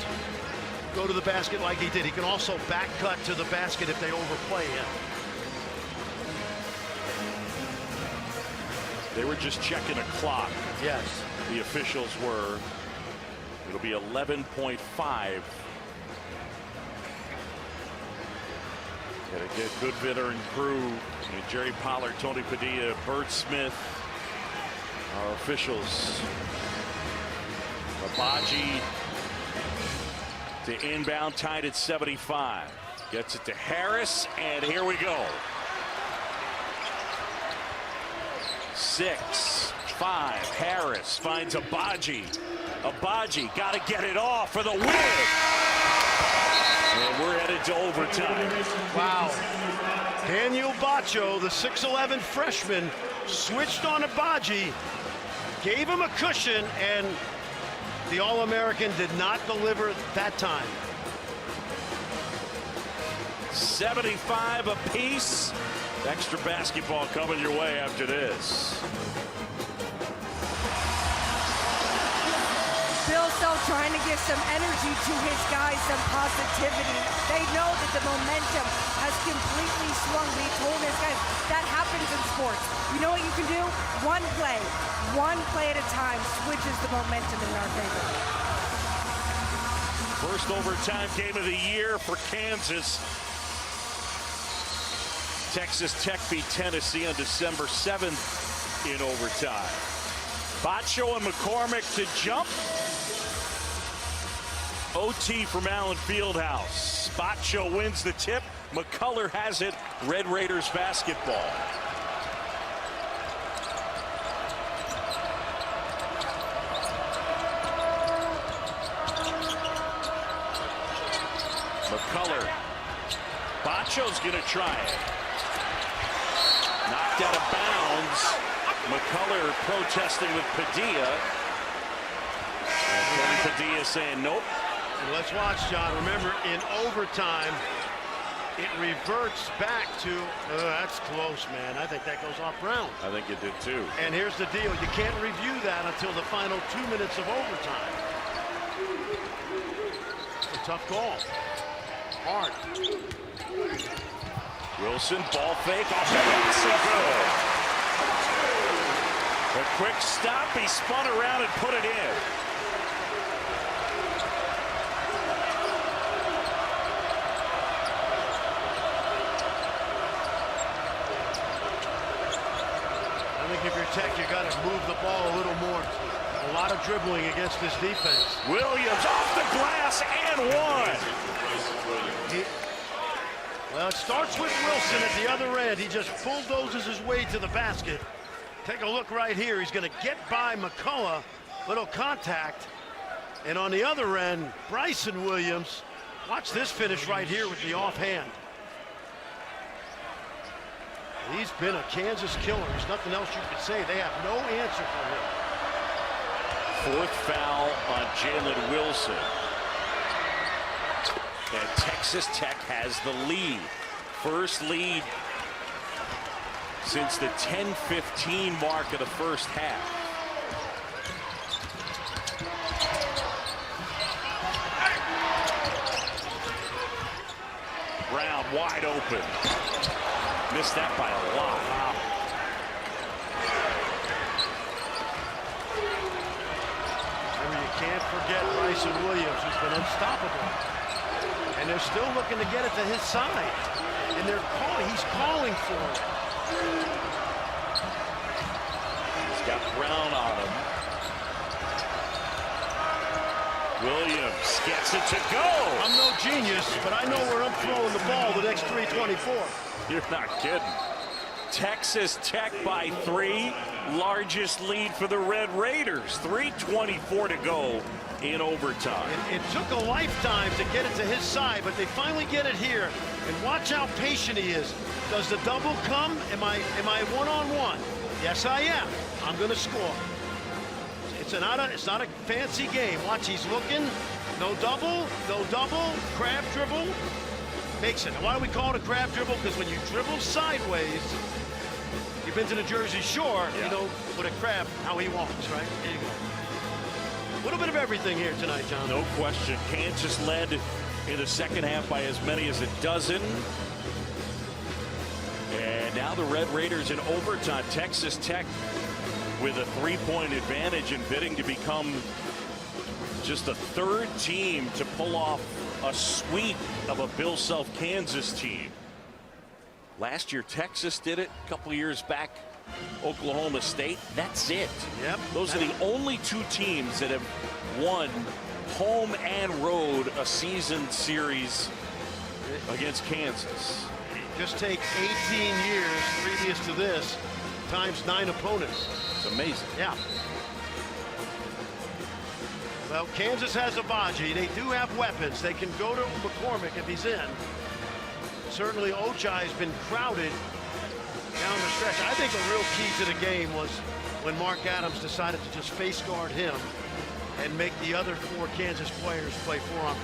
go to the basket like he did. He can also back cut to the basket if they overplay him. They were just checking a clock. Yes. The officials were. It'll be 11.5. Gotta get good veteran crew. Jerry Pollard, Tony Padilla, Bert Smith. Our officials. Agbaji to inbound, tied at 75. Gets it to Harris, and here we go. 6-5. Harris finds Agbaji. Agbaji got to get it off for the win. And we're headed to overtime. Wow. Daniel Bacho, the 6'11 freshman, switched on Agbaji, gave him a cushion, and the All-American did not deliver that time. 75 apiece. Extra basketball coming your way after this. Bill Self trying to give some energy to his guys, some positivity. They know that the momentum has completely swung. He told his guys that happens in sports. You know what you can do? One play at a time switches the momentum in our favor. First overtime game of the year for Kansas. Texas Tech beat Tennessee on December 7th in overtime. Bacho and McCormick to jump. OT from Allen Fieldhouse. Bacho wins the tip. McCullough has it. Red Raiders basketball. McCullough. Bacho's going to try it. Knocked out of bounds. McCullough protesting with Padilla. And Padilla saying nope. And let's watch, John. Remember, in overtime, it reverts back to, that's close, man. I think that goes off Brown. I think it did too. And here's the deal. You can't review that until the final 2 minutes of overtime. It's a tough call. Hard. Wilson, ball fake off the basket. Good. A quick stop. He spun around and put it in. I think if you're Tech, you got to move the ball a little more. A lot of dribbling against this defense. Williams off the glass and one. Well, it starts with Wilson at the other end. He just bulldozes his way to the basket. Take a look right here. He's going to get by McCullough. Little contact. And on the other end, Bryson Williams Watch this finish right here with the offhand. He's been a Kansas killer. There's nothing else you can say. They have no answer for him. Fourth foul on Jalen Wilson. And Texas Tech has the lead. First lead since the 10-15 mark of the first half. Brown wide open. Missed that by a lot. Wow. Remember, you can't forget Bryson Williams, who's been unstoppable. And they're still looking to get it to his side. And he's calling for it. He's got Brown on him. Williams gets it to go. I'm no genius, but I know where I'm throwing the ball the next 324. You're not kidding. Texas Tech by 3. Largest lead for the Red Raiders. 3:24 to go in overtime. It took a lifetime to get it to his side, but they finally get it here. And watch how patient he is. Does the double come? Am I one-on-one? Yes, I am. I'm going to score. It's not a fancy game. Watch, he's looking. No double, crab dribble. Makes it. Why do we call it a crab dribble? Because when you dribble sideways, you've been to the Jersey Shore, you know, with a crab, how he walks, right? There you go. A little bit of everything here tonight, John. No question. Kansas led in the second half by as many as a dozen. And now the Red Raiders in overtime. Texas Tech with a 3-point advantage and bidding to become just the third team to pull off a sweep of a Bill Self Kansas team. Last year Texas did it. A couple years back Oklahoma State. That's it. Yep. Those are the only two teams that have won home and road a season series against Kansas. Just take 18 years previous to this times 9 opponents. It's amazing. Yeah. Well, Kansas has Abaji. They do have weapons. They can go to McCormick if he's in. Certainly Ochai has been crowded down the stretch. I think a real key to the game was when Mark Adams decided to just face guard him and make the other 4 Kansas players play 4-on-4.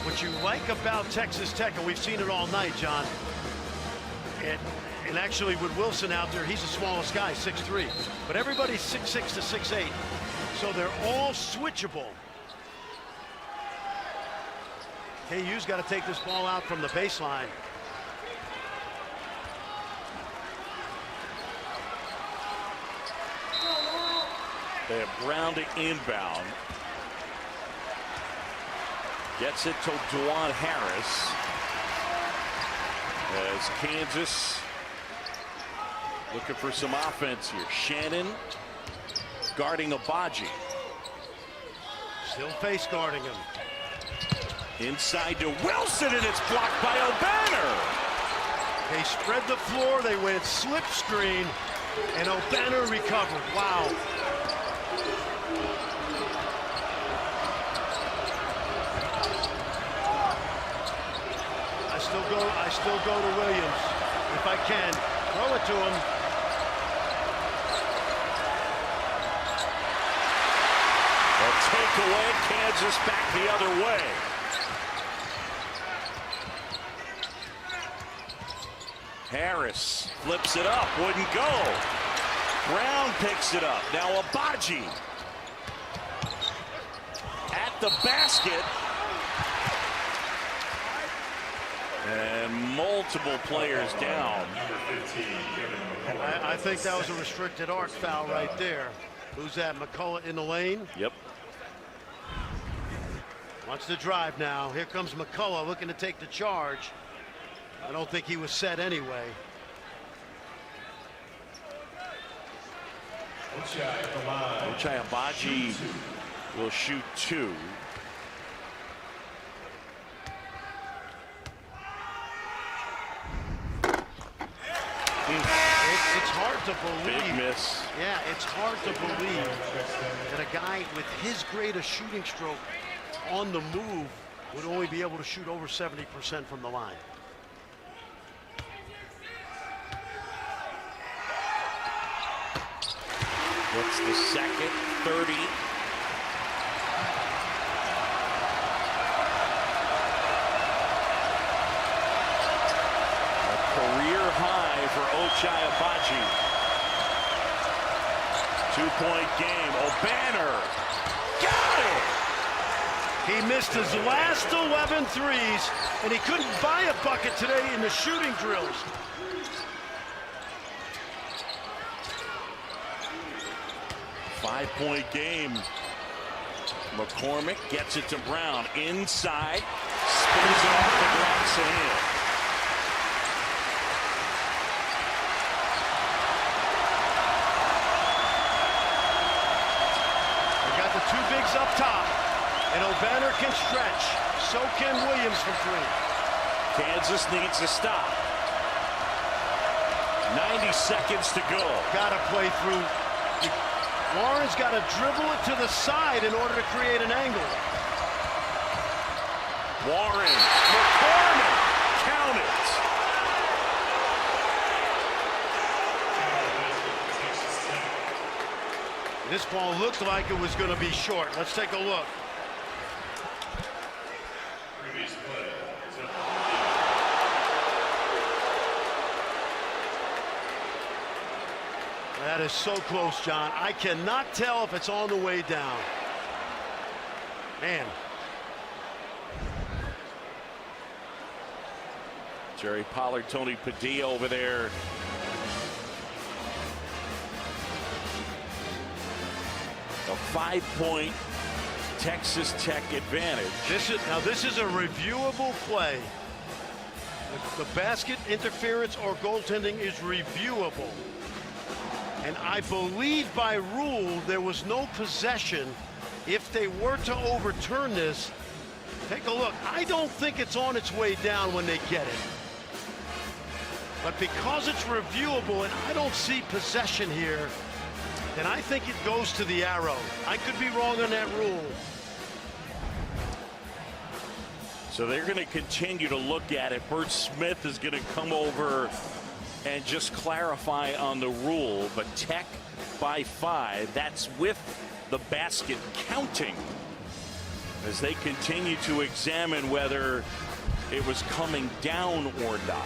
What you like about Texas Tech, and we've seen it all night, John, and actually with Wilson out there, he's the smallest guy, 6'3", but everybody's 6'6" to 6'8", so they're all switchable. KU's got to take this ball out from the baseline. They have Brown to inbound. Gets it to Dwan Harris. As Kansas looking for some offense here. Shannon guarding Abaji. Still face guarding him. Inside to Wilson, and it's blocked by O'Banner. They spread the floor, they went slip screen, and O'Banner recovered. Wow. I still go to Williams if I can. Throw it to him. A takeaway, Kansas back the other way. Harris flips it up, wouldn't go. Brown picks it up. Now Abaji at the basket. And multiple players down. I think that was a restricted arc foul right there. Who's that? McCullough in the lane? Yep. Watch the drive now. Here comes McCullough looking to take the charge. I don't think he was set anyway. Ochai Abaji will shoot 2. It's hard to believe. Big miss. Yeah, it's hard to believe that a guy with his grade of shooting stroke on the move would only be able to shoot over 70% from the line. What's the second? 30. A career high for Ochai Agbaji. 2-point game. Obanor. Got it! He missed his last 11 threes, and he couldn't buy a bucket today in the shooting drills. Five-point game. McCormick gets it to Brown. Inside. Spins it off the glass and in. They got the two bigs up top, and Obanor can stretch. So can Williams from three. Kansas needs a stop. 90 seconds to go. Got to play through. Warren's got to dribble it to the side in order to create an angle. Warren, McCormick, count it. This ball looked like it was going to be short. Let's take a look. That is so close, John. I cannot tell if it's on the way down. Man. Jerry Pollard, Tony Padilla over there. A 5-point Texas Tech advantage. This is a reviewable play. The basket interference or goaltending is reviewable. And I believe by rule there was no possession. If they were to overturn this, take a look. I don't think it's on its way down when they get it. But because it's reviewable and I don't see possession here, then I think it goes to the arrow. I could be wrong on that rule. So they're going to continue to look at it. Bert Smith is going to come over and just clarify on the rule, but Tech by 5. That's with the basket counting as they continue to examine whether it was coming down or not.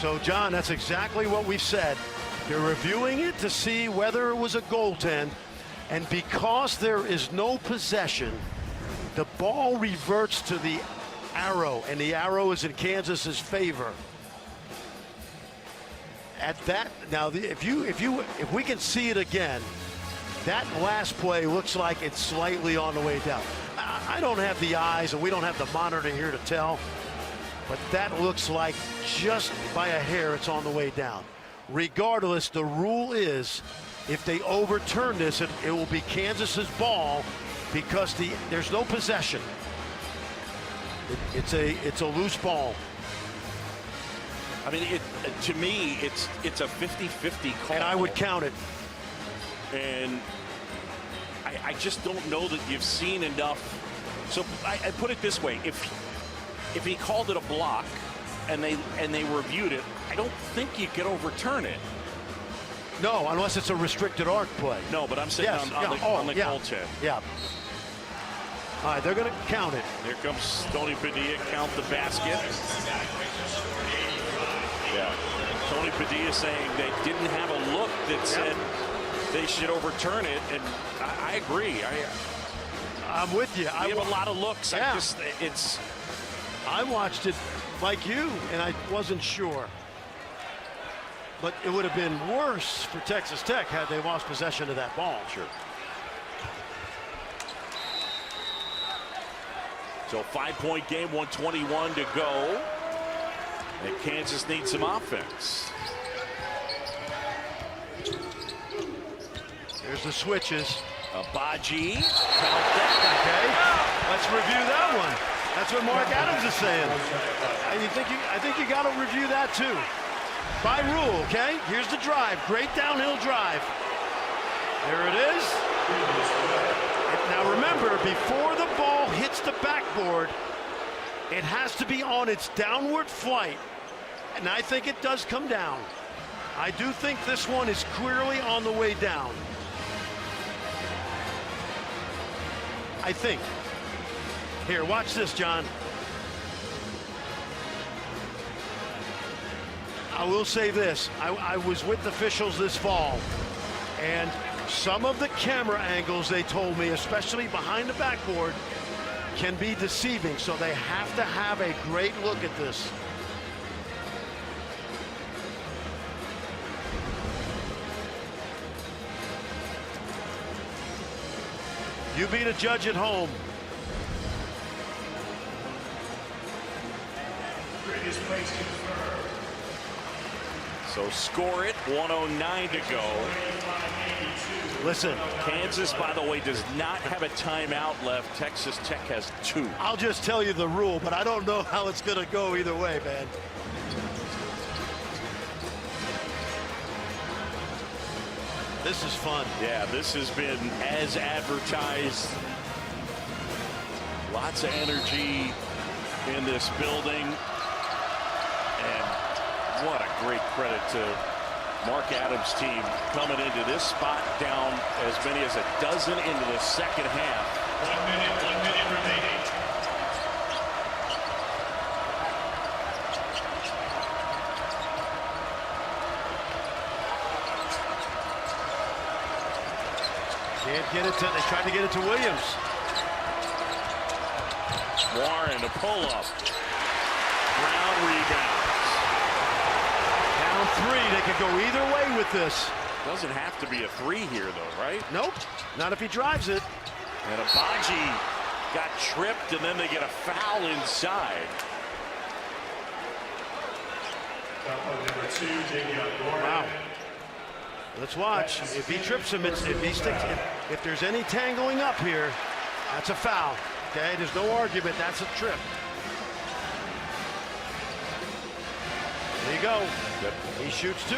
So John, that's exactly what we said. They're reviewing it to see whether it was a goaltend, and because there is no possession, the ball reverts to the arrow, and the arrow is in Kansas's favor. At that, now if we can see it again, that last play looks like it's slightly on the way down. I don't have the eyes, and we don't have the monitor here to tell, but that looks like just by a hair it's on the way down. Regardless, the rule is if they overturn this, it will be Kansas's ball because there's no possession. It's a loose ball. I mean, to me, it's a 50-50 call. And I would count it. And I just don't know that you've seen enough. So I put it this way: if he called it a block and they reviewed it, I don't think you could overturn it. No, unless it's a restricted arc play. No, but I'm saying yes, on the goaltend. Yeah. All right, they're going to count it. Here comes Tony Padilla, count the basket. Yeah. Tony Padilla saying they didn't have a look that said they should overturn it, and I agree. I'm with you. I have a lot of looks. Yeah. I I watched it like you, and I wasn't sure. But it would have been worse for Texas Tech had they lost possession of that ball. Sure. So 5-point game, 1:21 to go. And Kansas needs some offense. There's the switches. Agbaji. Okay, let's review that one. That's what Mark Adams is saying. I think you got to review that too. by rule, okay? Here's the drive. Great downhill drive. There it is. Now remember, before the ball hits the backboard, it has to be on its downward flight. And I think it does come down. I do think this one is clearly on the way down. I think. Here, watch this, John. I will say this. I was with officials this fall, and some of the camera angles, they told me, especially behind the backboard, can be deceiving, so they have to have a great look at this. You be the judge at home. Previous place confirmed. So score it, 1:09 to go. Listen, Kansas, by the way, does not have a timeout left. Texas Tech has 2. I'll just tell you the rule, but I don't know how it's going to go either way, man. This is fun. Yeah, this has been as advertised. Lots of energy in this building. And what a great credit to Mark Adams' team coming into this spot down as many as a dozen into the second half. 1 minute remaining. Can't get it to, they tried to get it to Williams. Warren, a pull-up. Brown rebounds. Down 3, they could go either way with this. Doesn't have to be a 3 here, though, right? Nope, not if he drives it. And Abaji got tripped, and then they get a foul inside. Foul number 2, Davion Gordon. Wow. Let's watch. If he trips him, if he sticks, if there's any tangling up here, that's a foul. Okay, there's no argument. That's a trip. There you go. Yep. He shoots 2.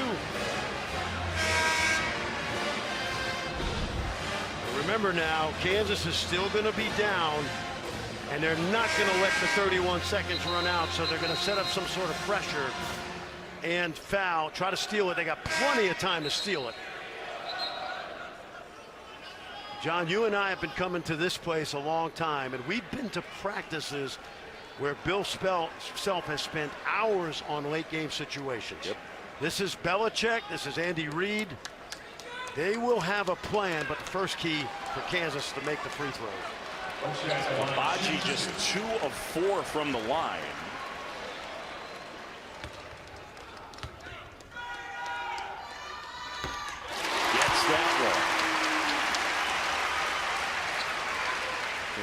Remember now, Kansas is still going to be down, and they're not going to let the 31 seconds run out, so they're going to set up some sort of pressure and foul, try to steal it. They got plenty of time to steal it. John, you and I have been coming to this place a long time, and we've been to practices where Bill Self has spent hours on late game situations. Yep. This is Belichick, this is Andy Reid. They will have a plan, but the first key for Kansas to make the free throw. Abaji just 2 of 4 from the line. Gets that one.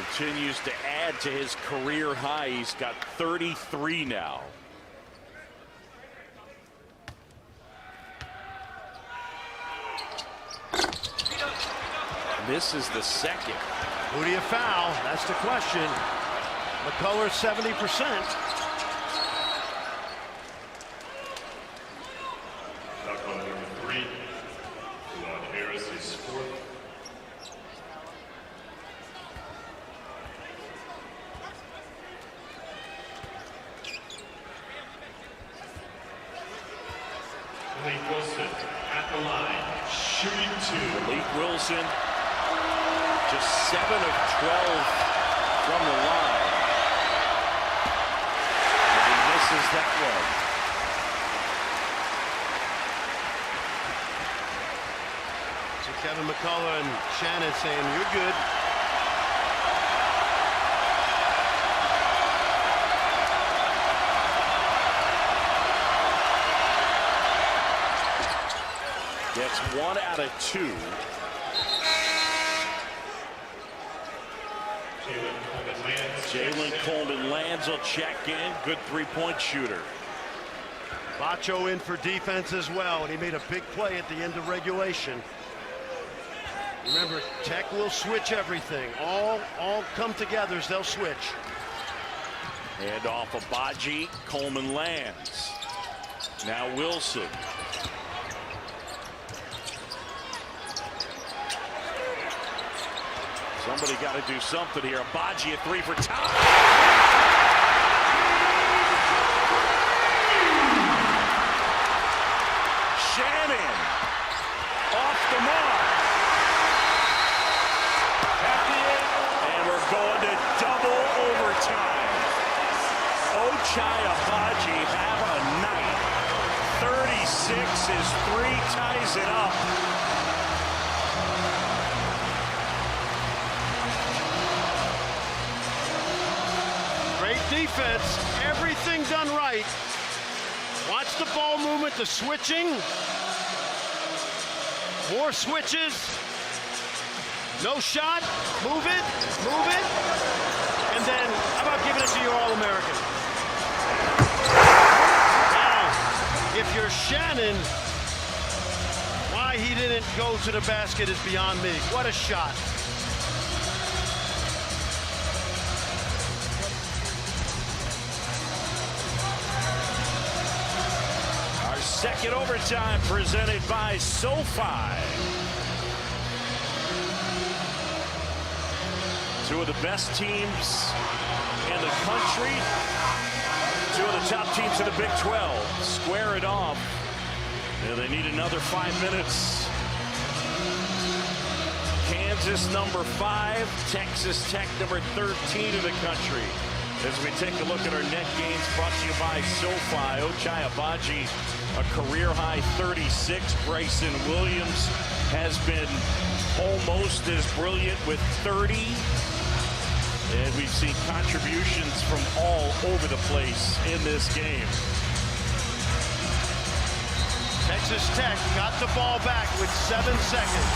Continues to add to his career high. He's got 33 now. This is the second. Who do you foul? That's the question. McCullough 70%. Foul number 3, Juwan Harris is 4th. Malik Wilson at the line, shooting 2. Malik Wilson, just 7 of 12 from the line. And he misses that one. So Kevin McCullough and Shannon saying, you're good. Gets 1 out of 2. Jalen Coleman Lands will check in. Good 3-point shooter. Bacho in for defense as well, and he made a big play at the end of regulation. Remember, Tech will switch everything. All come together as they'll switch. And off of Abaji, Coleman lands. Now Wilson. Somebody got to do something here. Agbaji a three for time. Shannon off the mark. And we're going to double overtime. Ochai Agbaji have a night. 36 is three, ties it up. Great defense, everything done right. Watch the ball movement, the switching. More switches. No shot, move it. And then, how about giving it to your All-American? Now, if you're Shannon, why he didn't go to the basket is beyond me. What a shot. Second overtime presented by SoFi. Two of the best teams in the country. Two of the top teams in the Big 12. Square it off. And they need another 5 minutes. Kansas number 5. Texas Tech number 13 in the country. As we take a look at our net gains brought to you by SoFi. Ochai Agbaji, a career-high 36. Bryson Williams has been almost as brilliant with 30. And we've seen contributions from all over the place in this game. Texas Tech got the ball back with 7 seconds.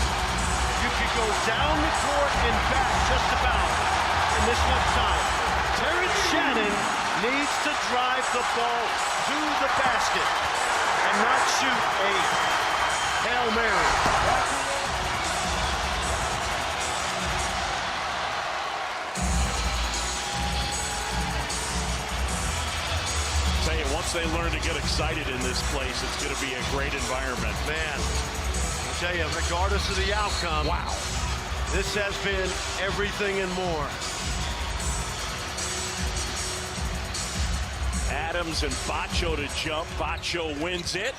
You could go down the court and back just about in this much time. Terrence Shannon needs to drive the ball to the basket and not shoot a Hail Mary. Tell you, once they learn to get excited in this place, it's going to be a great environment. Man, I'll tell you, regardless of the outcome, Wow. This has been everything and more. Adams and Bacho to jump. Bacho wins it.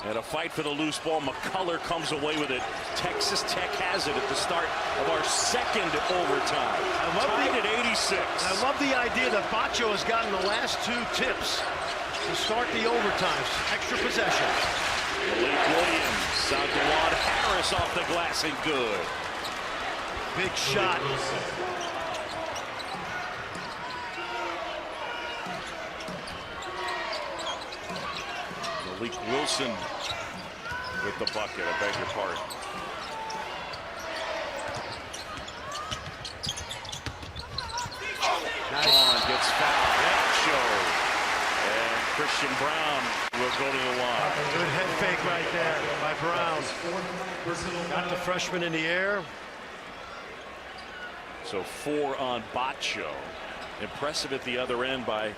And a fight for the loose ball. McCullough comes away with it. Texas Tech has it at the start of our second overtime. Tied at 86. I love the idea that Bacho has gotten the last 2 tips to start the overtimes. Extra possession. Malik Williams. Sadawad Harris off the glass and good. Big shot. Malik Wilson with the bucket. I beg your pardon. Vaughn gets fouled. Show. And Christian Brown will go to the line. Good head fake right there by Brown. Got the freshman in the air. So 4 on Bacho. Impressive at the other end by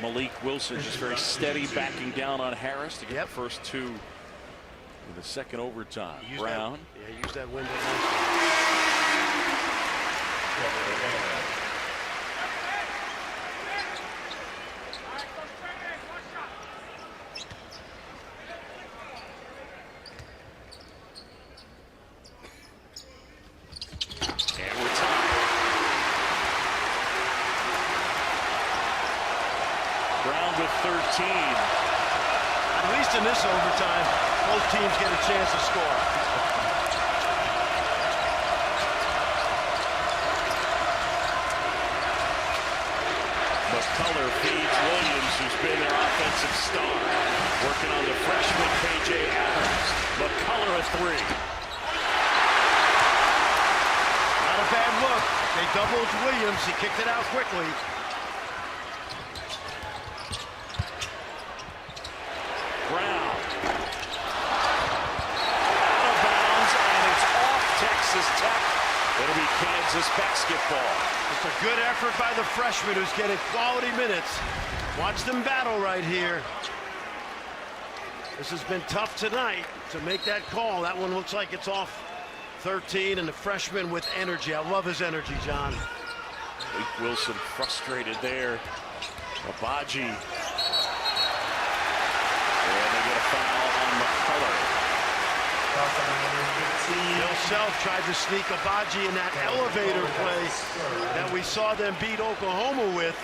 Malik Wilson, just very steady, backing down on Harris to get the first 2 in the second overtime. Brown. Use that window. And we're tied. Brown with 13. At least in this overtime, both teams get a chance to score. McCullough feeds Williams, who's been their offensive star. Working on the freshman KJ Adams. McCullough a 3. Not a bad look. They doubled Williams. He kicked it out quickly. Brown. Out of bounds, and it's off Texas Tech. It'll be Kansas basketball. It's a good effort by the freshman who's getting quality minutes. Watch them battle right here. This has been tough tonight to make that call. That one looks like it's off 13, and the freshman with energy. I love his energy, John. Luke Wilson frustrated there. Agbaji. And they get a foul on McCullough. Bill Self tried to sneak Agbaji in that elevator play that we saw them beat Oklahoma with.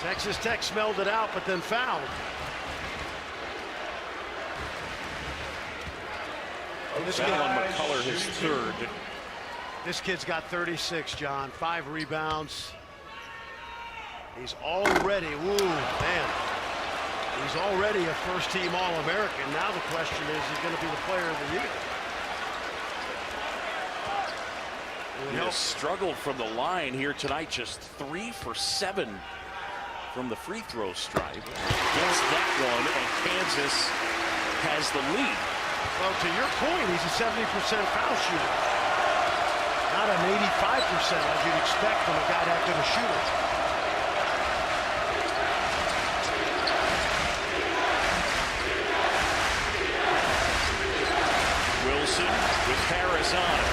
Texas Tech smelled it out, but then fouled. Foul on McCullough, his third. This kid's got 36, John. 5 rebounds. He's already, man. He's already a first-team All-American. Now the question is he going to be the player of the year? He has struggled from the line here tonight, just 3 for 7 from the free throw stripe. Gets that one, and Kansas has the lead. Well, to your point, he's a 70% foul shooter. Not an 85% as you'd expect from a guy that good a shooter. Wilson with Harris on it.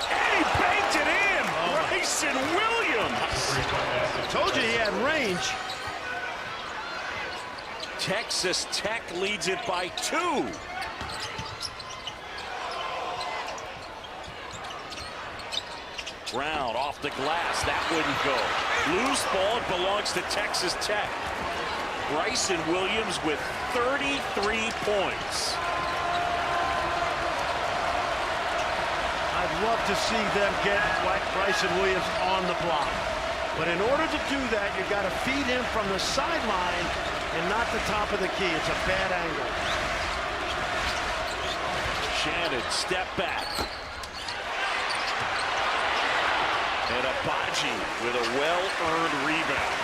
And he banked it in! Bryson Williams! I told you he had range. Texas Tech leads it by 2. Brown off the glass. That wouldn't go. Loose ball. It belongs to Texas Tech. Bryson Williams with 33 points. I'd love to see them get Bryson Williams on the block. But in order to do that, you've got to feed him from the sideline and not the top of the key. It's a bad angle. Shannon, step back. And Agbaji with a well-earned rebound.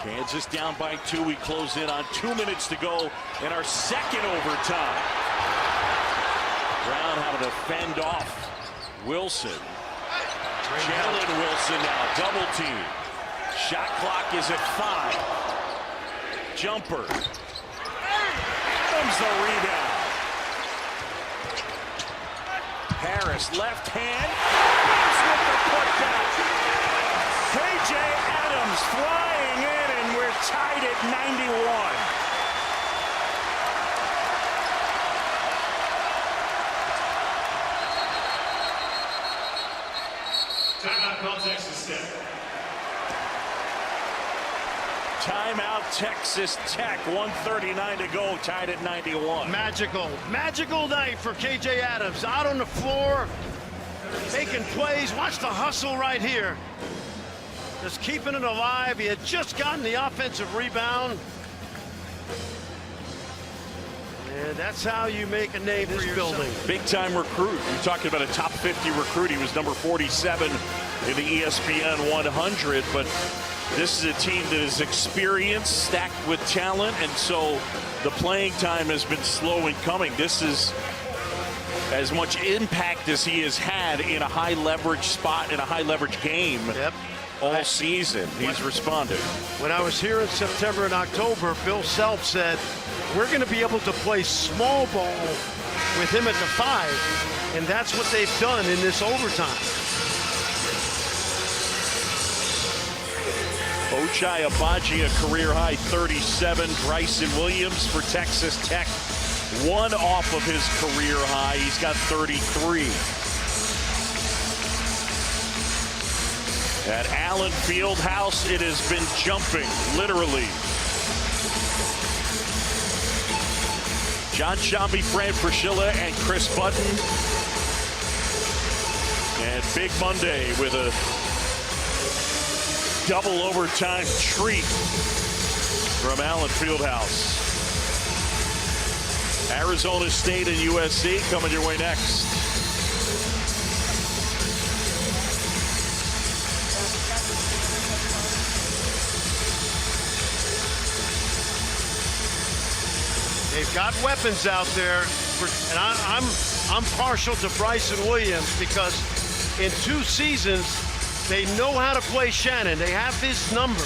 Kansas down by 2. We close in on 2 minutes to go in our second overtime. Brown having to fend off Wilson. Jalen Wilson now double team. Shot clock is at 5. Jumper. Adams the rebound. Harris left hand. With the putback. KJ Adams flying in, and we're tied at 91. Timeout call Texas Tech. Timeout Texas Tech. 1:39 to go, tied at 91. Magical night for KJ Adams. Out on the floor, making plays. Watch the hustle right here. Just keeping it alive. He had just gotten the offensive rebound. And that's how you make a name for yourself. Building. Big-time recruit. You're talking about a top 50 recruit. He was number 47 in the ESPN 100, but this is a team that is experienced, stacked with talent, and so the playing time has been slow in coming. This is as much impact as he has had in a high-leverage spot, in a high-leverage game. Yep. All season, he's responded. When I was here in September and October, Bill Self said, we're going to be able to play small ball with him at the 5, and that's what they've done in this overtime. Ochai Agbaji, a career-high 37. Bryson Williams for Texas Tech, 1 off of his career high. He's got 33. At Allen Fieldhouse, it has been jumping, literally. John Shambi, Fran Fraschilla, and Chris Button. And Big Monday with a double overtime treat from Allen Fieldhouse. Arizona State and USC coming your way next. They've got weapons out there, and I'm partial to Bryson Williams because in 2 seasons, they know how to play Shannon. They have his number.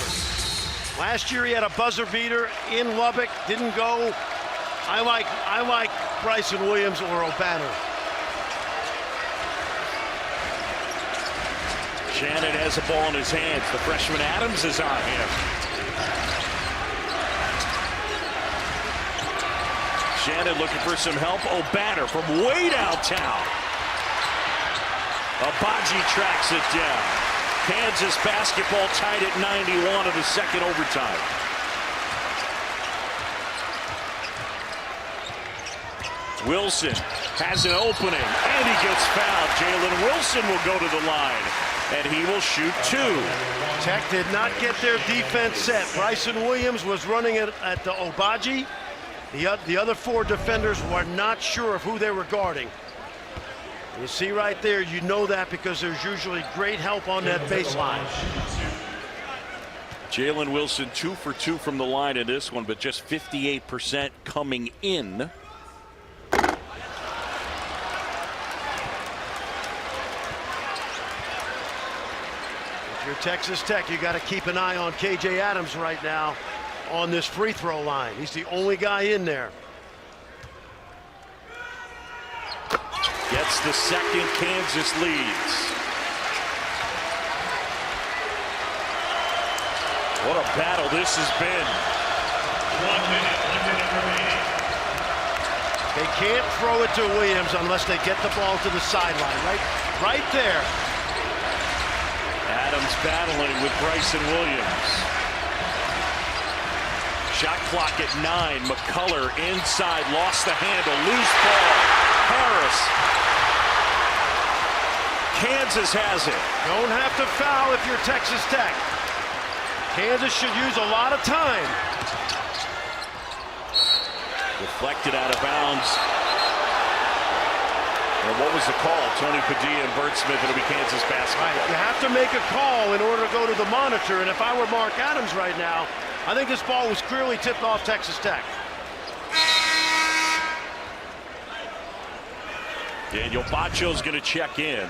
Last year he had a buzzer beater in Lubbock, didn't go. I like Bryson Williams or O'Banner. Shannon has the ball in his hands. The freshman Adams is on him. Shannon looking for some help. O'Banner from way downtown. Agbaji tracks it down. Kansas basketball tied at 91 of the second overtime. Wilson has an opening, and he gets fouled. Jalen Wilson will go to the line, and he will shoot 2. Tech did not get their defense set. Bryson Williams was running it at the Agbaji. The other 4 defenders were not sure of who they were guarding. You see right there, you know that because there's usually great help on that baseline. Jalen Wilson 2 for 2 from the line in this one, but just 58% coming in. If you're Texas Tech, you got to keep an eye on KJ Adams right now on this free throw line. He's the only guy in there. Gets the second. Kansas leads. What a battle this has been. 1 minute remaining. They can't throw it to Williams unless they get the ball to the sideline. Right there. Adams battling with Bryson Williams. Shot clock at 9. McCullough inside, lost the handle, loose ball. Harris. Kansas has it. Don't have to foul if you're Texas Tech. Kansas should use a lot of time. Deflected out of bounds. And what was the call? Tony Padilla and Bert Smith. It'll be Kansas basketball. Right. You have to make a call in order to go to the monitor. And if I were Mark Adams right now, I think this ball was clearly tipped off Texas Tech. Daniel Bacho's going to check in.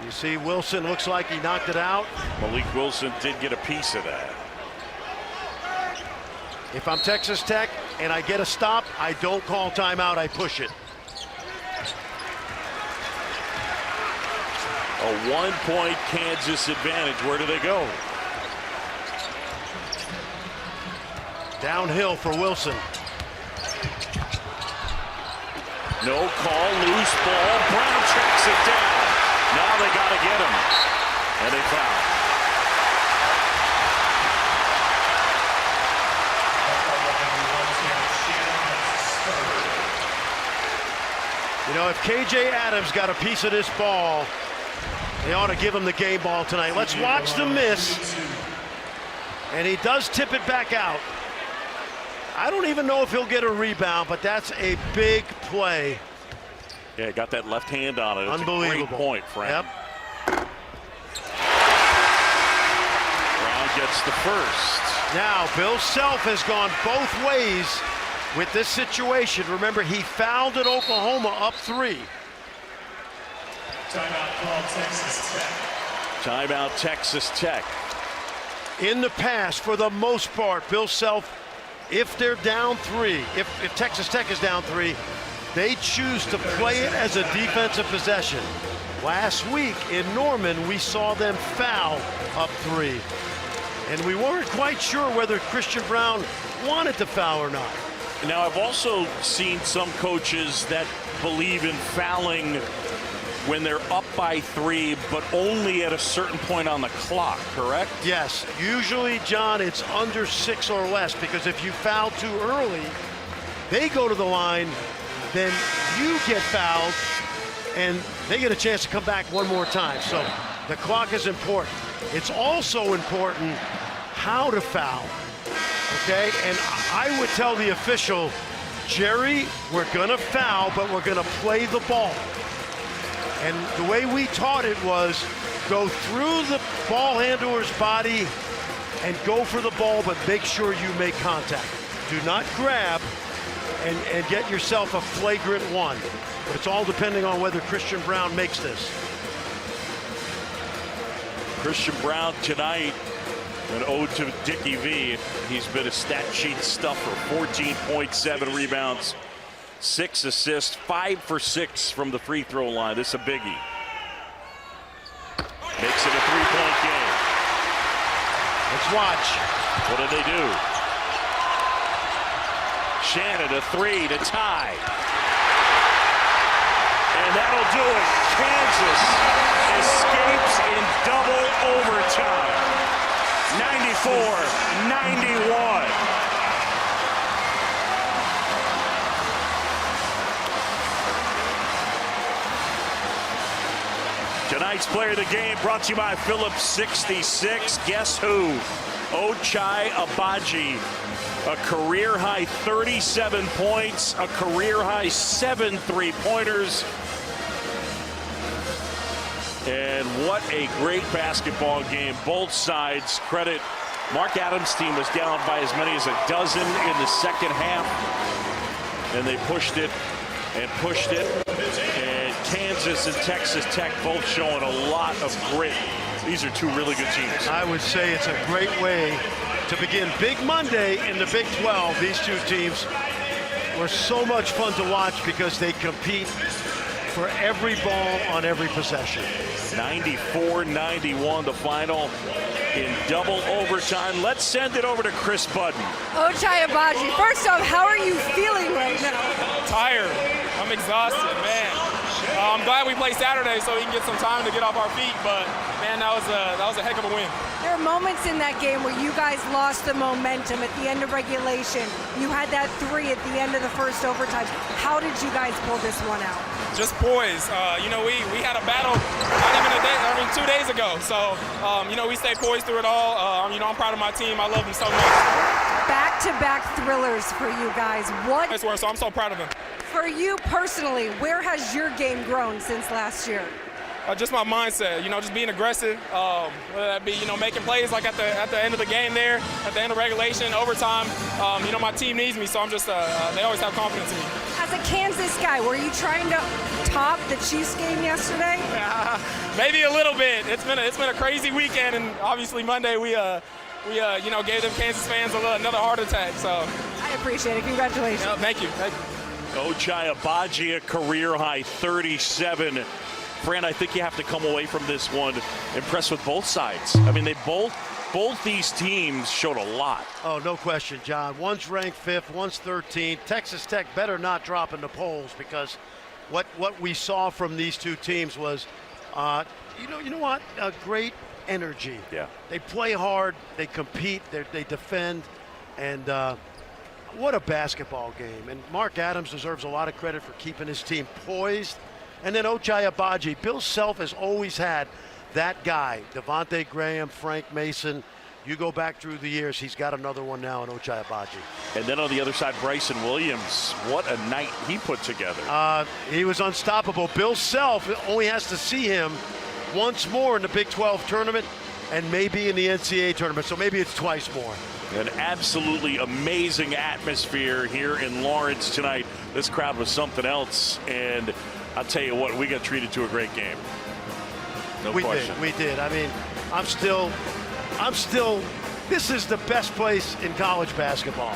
You see Wilson looks like he knocked it out. Malik Wilson did get a piece of that. If I'm Texas Tech and I get a stop, I don't call timeout, I push it. A 1-point Kansas advantage. Where do they go? Downhill for Wilson. No call, loose ball. Brown tracks it down. Now they got to get him. And they foul. You know, if KJ Adams got a piece of this ball, they ought to give him the game ball tonight. Let's watch the miss. And he does tip it back out. I don't even know if he'll get a rebound, but that's a big play. Yeah, got that left hand on it. It's unbelievable. A great point, Frank. Yep. Brown gets the first. Now, Bill Self has gone both ways with this situation. Remember, he fouled at Oklahoma up 3. Timeout called Texas Tech. Timeout Texas Tech. In the past, for the most part, Bill Self, if they're down 3, if Texas Tech is down 3, they choose to play it as a defensive possession. Last week in Norman, we saw them foul up 3. And we weren't quite sure whether Christian Brown wanted to foul or not. Now, I've also seen some coaches that believe in fouling when they're up by 3, but only at a certain point on the clock, correct? Yes, usually, John, it's under 6 or less, because if you foul too early, they go to the line, then you get fouled, and they get a chance to come back one more time. So the clock is important. It's also important how to foul, okay? And I would tell the official, Jerry, we're gonna foul, but we're gonna play the ball. And the way we taught it was go through the ball handler's body and go for the ball, but make sure you make contact. Do not grab and get yourself a flagrant one. But it's all depending on whether Christian Braun makes this. Christian Braun tonight, an ode to Dickie V. He's been a stat sheet stuffer. 14.7 rebounds, 6 assists, 5 for 6 from the free throw line. This is a biggie. Makes it a 3-point game. Let's watch. What do they do? Shannon, a 3 to tie. And that'll do it. Kansas escapes in double overtime. 94-91. Tonight's player of the game brought to you by Phillips 66. Guess who? Ochai Agbaji. A career-high 37 points, a career-high 7 three-pointers. And what a great basketball game. Both sides credit. Mark Adams' team was down by as many as a dozen in the second half. And they pushed it and pushed it. And Kansas and Texas Tech both showing a lot of grit. These are two really good teams. I would say it's a great way to begin Big Monday in the Big 12. These two teams were so much fun to watch because they compete for every ball on every possession. 94-91 the final in double overtime. Let's send it over to Chris Budden. Ochai Agbaji, first off, how are you feeling right now? Tired. I'm exhausted, man. I'm glad we played Saturday so we can get some time to get off our feet, but man, that was a heck of a win. There are moments in that game where you guys lost the momentum at the end of regulation. You had that 3 at the end of the first overtime. How did you guys pull this one out? Just poise. We had a battle not even a day, 2 days ago. So, we stayed poised through it all. I'm proud of my team. I love them so much. Back-to-back thrillers for you guys. What? I swear, so I'm so proud of them. For you personally, where has your game grown since last year? Just my mindset, just being aggressive, whether that be, making plays like at the end of the game there, at the end of regulation, overtime. My team needs me, so I'm just, they always have confidence in me. As a Kansas guy, were you trying to top the Chiefs game yesterday? Maybe a little bit. It's been a crazy weekend, and obviously Monday we gave them Kansas fans another heart attack. So I appreciate it. Congratulations. Yeah, thank you. Ochai Agbaji, a career-high 37. Fran, I think you have to come away from this one impressed with both sides. I mean, both these teams showed a lot. Oh, no question, John. One's ranked 5th, one's 13th. Texas Tech better not drop in the polls because what we saw from these two teams was, you know what? A great energy. Yeah. They play hard, they compete, they defend, and what a basketball game. And Mark Adams deserves a lot of credit for keeping his team poised. And then Ochai Agbaji. Bill Self has always had that guy, Devontae Graham, Frank Mason. You go back through the years, he's got another one now in Ochai Agbaji. And then on the other side, Bryson Williams. What a night he put together. He was unstoppable. Bill Self only has to see him once more in the Big 12 tournament and maybe in the NCAA tournament, so maybe it's twice more. An absolutely amazing atmosphere here in Lawrence tonight. This crowd was something else, and I'll tell you what, we got treated to a great game. No question. We did. I mean, I'm still, this is the best place in college basketball.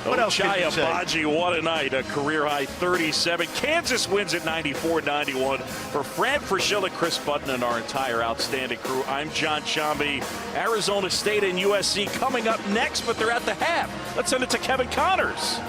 What else can you say? Agbaji, what a night. A career-high 37. Kansas wins at 94-91. For Fran Fraschilla, Chris Budden, and our entire outstanding crew, I'm John Shambi. Arizona State and USC coming up next, but they're at the half. Let's send it to Kevin Connors.